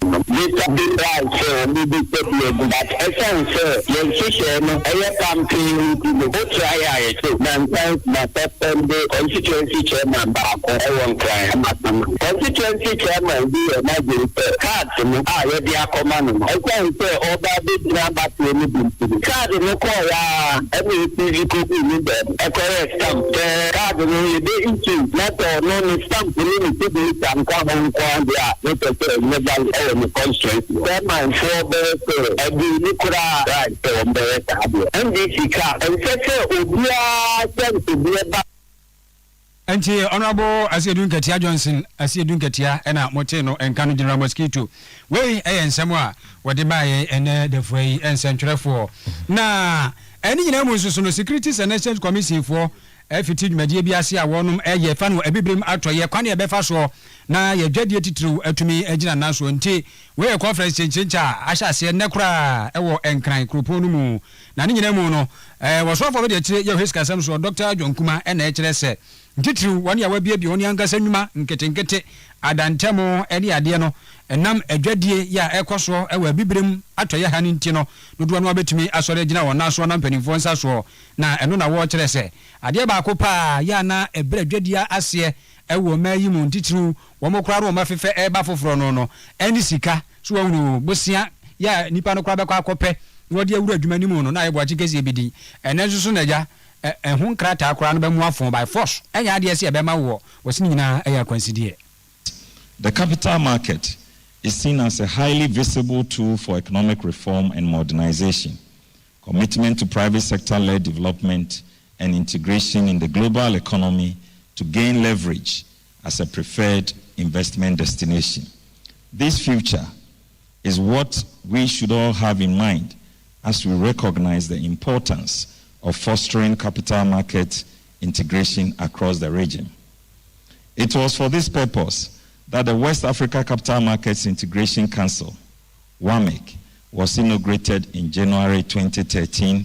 Mr. Big Right, we be taking that essence, your system, a campaign to the vote. I took my September constituency chairman back on crime. Constituency chairman, be a magic card to me. I read the command. I can't say all that big number to anything. Card in the core, every physical being there. A correct stamp, card in the into, not no stamp, to be some common quandra, not a the constituency. That man for better, and the Nicola right from the NDC car, and such a Ubia to be about. Anti Honorable Asiedun Katia Johnson, Asiedun Katia, and Moteno and Kanu General Mosquito. We and Samoa, what the Baye and the Frey and Central for. Now, any name was on the Securities and Exchange Commission for. FT media biasia wonum eye fa no ebibrim atɔ ye kwane e befa so na ye dwadie titru atumi agina naso nti we conference chincha ahyase ne kra ɛwɔ enkran kropo no mu na ne nyina mu no wɔsofo be de kire ye hiska sam so Dr. John Kuma na ekire se ntitru wone ya wabie bi woni ankasa nwuma nketenkete adantemo ene ade no enam adwadie ya ekoso ewa bibrem atoye ha nti no dodo no abetumi asore agina wona so na mpanimfo nsa so na eno na wo kire se ade ba ko pa ya na ebre adwadia ase ewo mayi mu ntitru wo mokra ro mafefe eba foforo no eni sika so wonu bosia ya nipa no kra be kwa akopɛ wo de awura adwuma ni mu no na yebo akikesi ebidi enenso so na ja ehun krata akora no be mu afon by force enya ade ase e be ma wo wosini nyina eya consider. The capital market is seen as a highly visible tool for economic reform and modernization, commitment to private sector-led development and integration in the global economy to gain leverage as a preferred investment destination. This future is what we should all have in mind as we recognize the importance of fostering capital market integration across the region. It was for this purpose that the West Africa Capital Markets Integration Council, WAMIC, was inaugurated in January 2013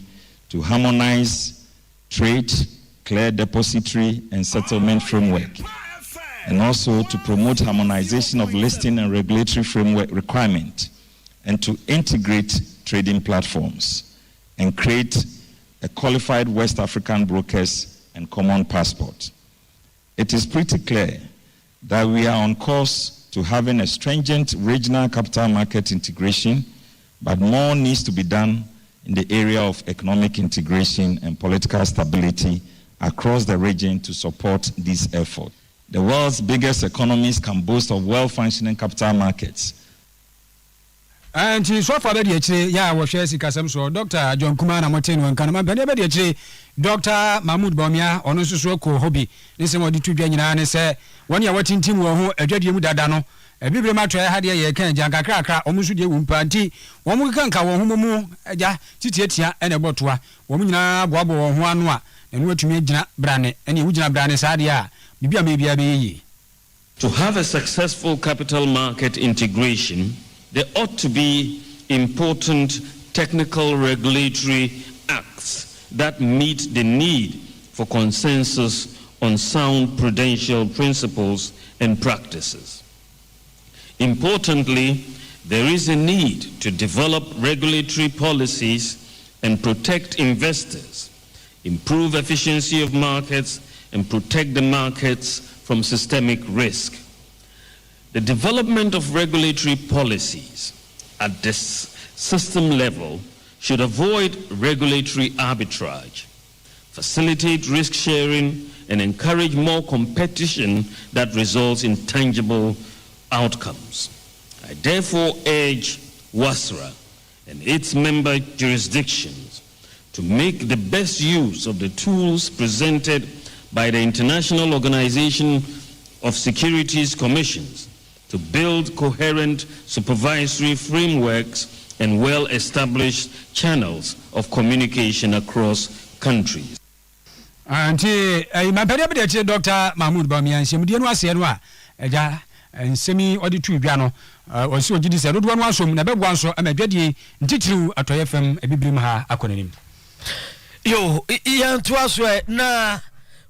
to harmonize trade, clear depository and settlement framework, and also to promote harmonization of listing and regulatory framework requirement, and to integrate trading platforms and create a qualified West African brokers and common passport. It is pretty clear that we are on course to having a stringent regional capital market integration, but more needs to be done in the area of economic integration and political stability across the region to support this effort. The world's biggest economies can boast of well-functioning capital markets. And so far, the ya was shares Kasam so Dr. John Kumana Martin and Kanama Penny Dr. Mahmoud Bawumia ono nso ko hobby ne se mo di tudwa nyina ne se woni a watintim wo ho adwadie mu dada no ebibre ma toya hade ye kan jan kakrakra omu nso de wumpa nti wo mu kanka wo ho mu agya titietia ene botoa wo mu nyina boabo wo ho ano a enu atumi agina brane ene wu gina brane saade a bibia me bia be yi. To have a successful capital market integration, there ought to be important technical regulatory acts that meet the need for consensus on sound prudential principles and practices. Importantly, there is a need to develop regulatory policies and protect investors, improve efficiency of markets, and protect the markets from systemic risk. The development of regulatory policies at this system level should avoid regulatory arbitrage, facilitate risk sharing, and encourage more competition that results in tangible outcomes. I therefore urge WASRA and its member jurisdictions to make the best use of the tools presented by the International Organization of Securities Commissions to build coherent supervisory frameworks and well-established channels of communication across countries. Anti mampede be de Dr. Mahmoud Bawumia nsemdie no ase no a eja nsemi odi tu dwa no osi ogidi se dodo no asom na bebua nso amadwadie ntitiru atoye fm ebibrim ha akonanim. Yo yantu aso na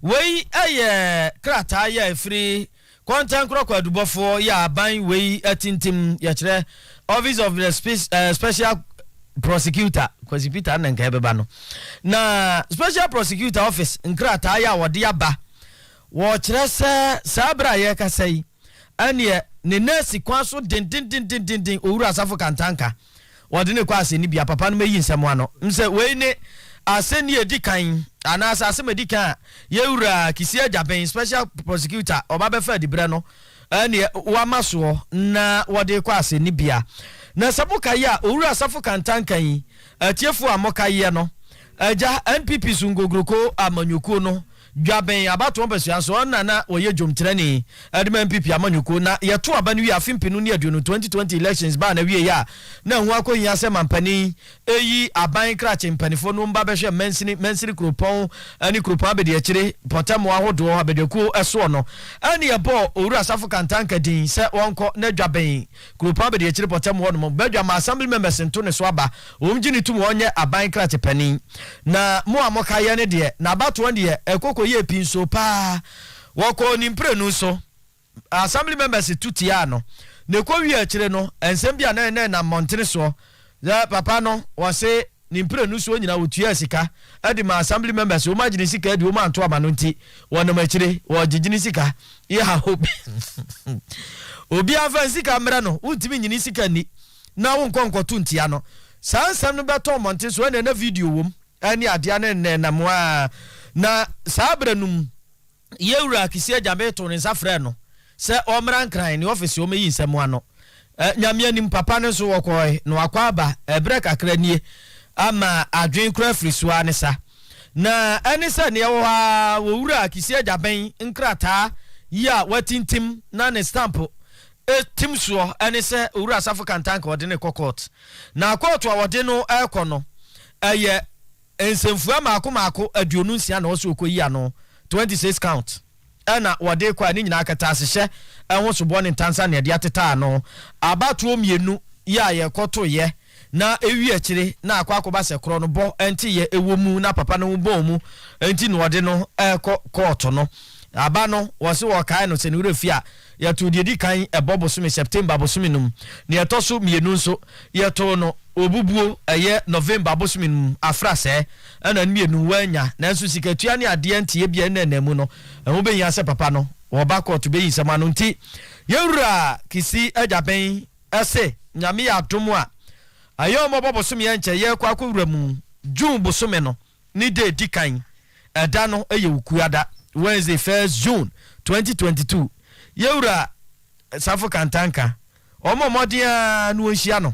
wei aye krata ya free content crocodile dubofo ya ban wei atintim ya kire office of the special prosecutor kwasipita na nka beba no na special prosecutor office nkrata ya wode aba wo kire se sabra ye kasai ane ne nurse kwaso din owura asafo kantanka wode ne kwase ni bia papa no mayi nsem ano nse wei ne aseni edikan anasa asem edikan yewura kisia jaben special prosecutor obabefa dibre no ane wamaso na wode kwase ni bia na sabuka ya owura asafo kantanka yi atiefu amoka ye no aja NPP sungogroko amanyuko no dwaben abato obesia so na oye jomtrani adima MPP amanyuko na yeto abanu wi afimpinu ne aduno 2020 elections ba na wie ya na hu akonya se mampani eyi aban krache mpanifo no mba behwe mensiri kropon ani kropon abede akire potamo ahodo abedeku eso no ani ebo owura asafo kantanka din se wonko na dwaben kropon abede akire potamo ho no badwa ma assembly members nto ne so aba omgini tum wonye aban krache pani na mo amoka ye ne de na abato ne ekoko ye pinso pa woko ni mprenu so assembly members tutia no ne ko wi akire no ensem bia na montene so ya papa no wose ni mprenu so nyina wotua sika edi ma assembly members o magine sika edi o ma anto ama no nti wonam akire wo gigini sika ya hope obi afa sika mra no untimi nyini sika ni na wo nkonkoto ntia no sansam no beto montene so na video wom ani adia na moa na sabranum yewura kisia jabe to ne safre no se omran kran ni office o meyi nsem ano nyame nim papa ne so wokoi no akwaba ebre kakra nie ama adwen kra frisuwa ne sa na anisa ne wo ha wowura kisia jaben nkrata ya watintim na ne stamp tim so anise wowura safo kantanka ode ne court na court wa wode no ekono eye ensemfua maako aduonu nsia na oso okoyi ano 26 count ana wode kwa ni nyina akata asehye ehwo sobo ne ntansa ne de ateta ano abatuo mienu ya ye koto ye na ewi akire na akwa se kro no bo enti ye ewomu na papa no bo mu enti no wode no court no aba no wose wo kai no se ne urefia ya to de di kan ebobo so me September bosumi num ne etoso mienu nso ye to no obubuo eye November bosumi num afrase ana mienu wanya na nso sikatua ne ade ntie bia na namu no ho be yin se papa no wo ba court be yin se ma no nti yewura kisi ajaben ese nyame ya adomu a ayo mo bosumi ye nche ye kwa kwura mu June bosumi no ni de di kan eda no eye wukuada Wednesday 1st June 2022 yewura safo kantanka omo modia no nhia no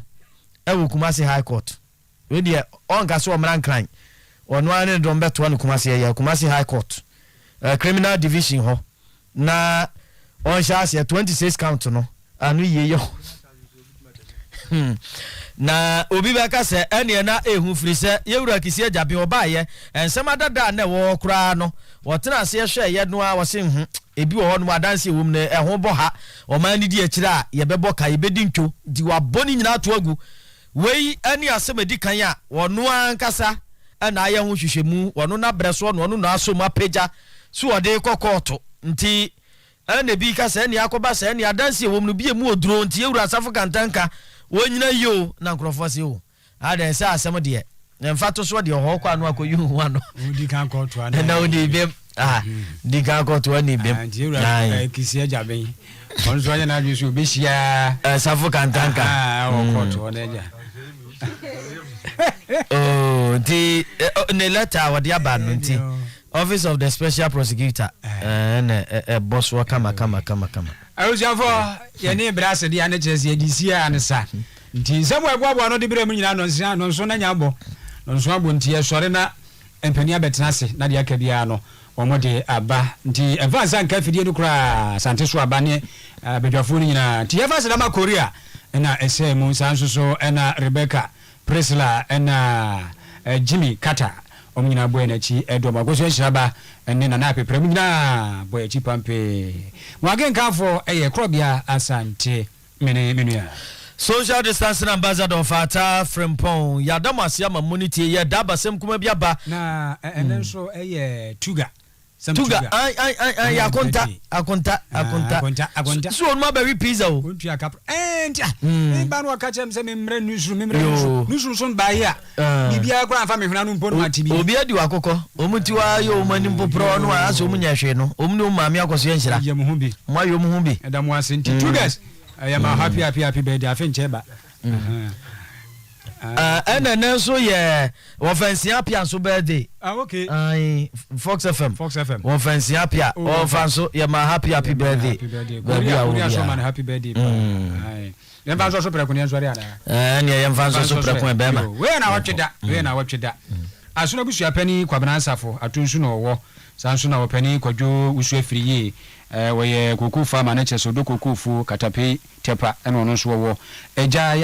ewo Kumasi High Court we dia onga so omran kran ono ane don beto no Kumasi ya Kumasi High Court criminal division ho na on shase 26 count no anu ye yo na obi beka se ene na ehu firi se yewura kisi ajabe obaye ensema dada na wo kura no wotena se hwe ye no a wo se ebi wo ho no adanse wom na eho bo ha o man ni di akira a ye bebo ka ye bedi ntwo di wa boni nyina to agu wei ani asemedi kan a wono ankasa na aye ho hwehwemu wono na breso no wono na asom apeja so ode kokoto nti ene bi ka se ne akoba se ne adanse wom no bi emu oduro nti yewura asafo kantanka wonyina yo na nkrofo se o ada se asem de mfato so de ho kwa no akoyu hu ano odi kan koto ana na odi be di kan koto ani be na kisi ajaben on so anya na adwesu obehia asafo kantanka o koto na eja oh the ne letter what dia ban nti Office of the Special Prosecutor boss wa kama awusiafo ye ne brase dia ne chese edisi ansa nti samu egwabo no de brem nyina no nso na nyabo no nso abo nti ye sore na empani abetena se na de akabia no omode aba nti advance anka fidie no kura sante so aba ne bedwafo ni nyina nti ye fase na makoria na ese mu sanso so na Rebecca Priscilla na Jimmy Carter omnyina boy na chi edoma goso shiraba enne na apepra mnyina boy chi pampe mwage nkafo eye krobia asante menua social distancing ambassador fata Frimpong yadamasi ama munity ye dabasem kuma biaba na enenso eye tuga akonta so on ma be pizza o kontu akapro ba no akacha mse memre nusru so ba ya bibia kwa afa mehuna no mpo no atibi obi adi wakoko omutiwa yo omani mpopro no aso munya hwe no omni maami akoso yenhira ye mu humbi mo yo mu humbi edamu asenti tugas I am happy birthday afen cheba and so yeah offense apia so birthday okay Fox FM offense apia offense yeah my happy birthday happy birthday yamba so pre kun yanzo ada ne yamba so pre kun be ma we na watweda asuna busu apani kwabana asafo atunsu no wo sanso na opani kwadwo usu afiriye we ye kokufa ma na cheso do kokufu katape tepa eno no so wo eja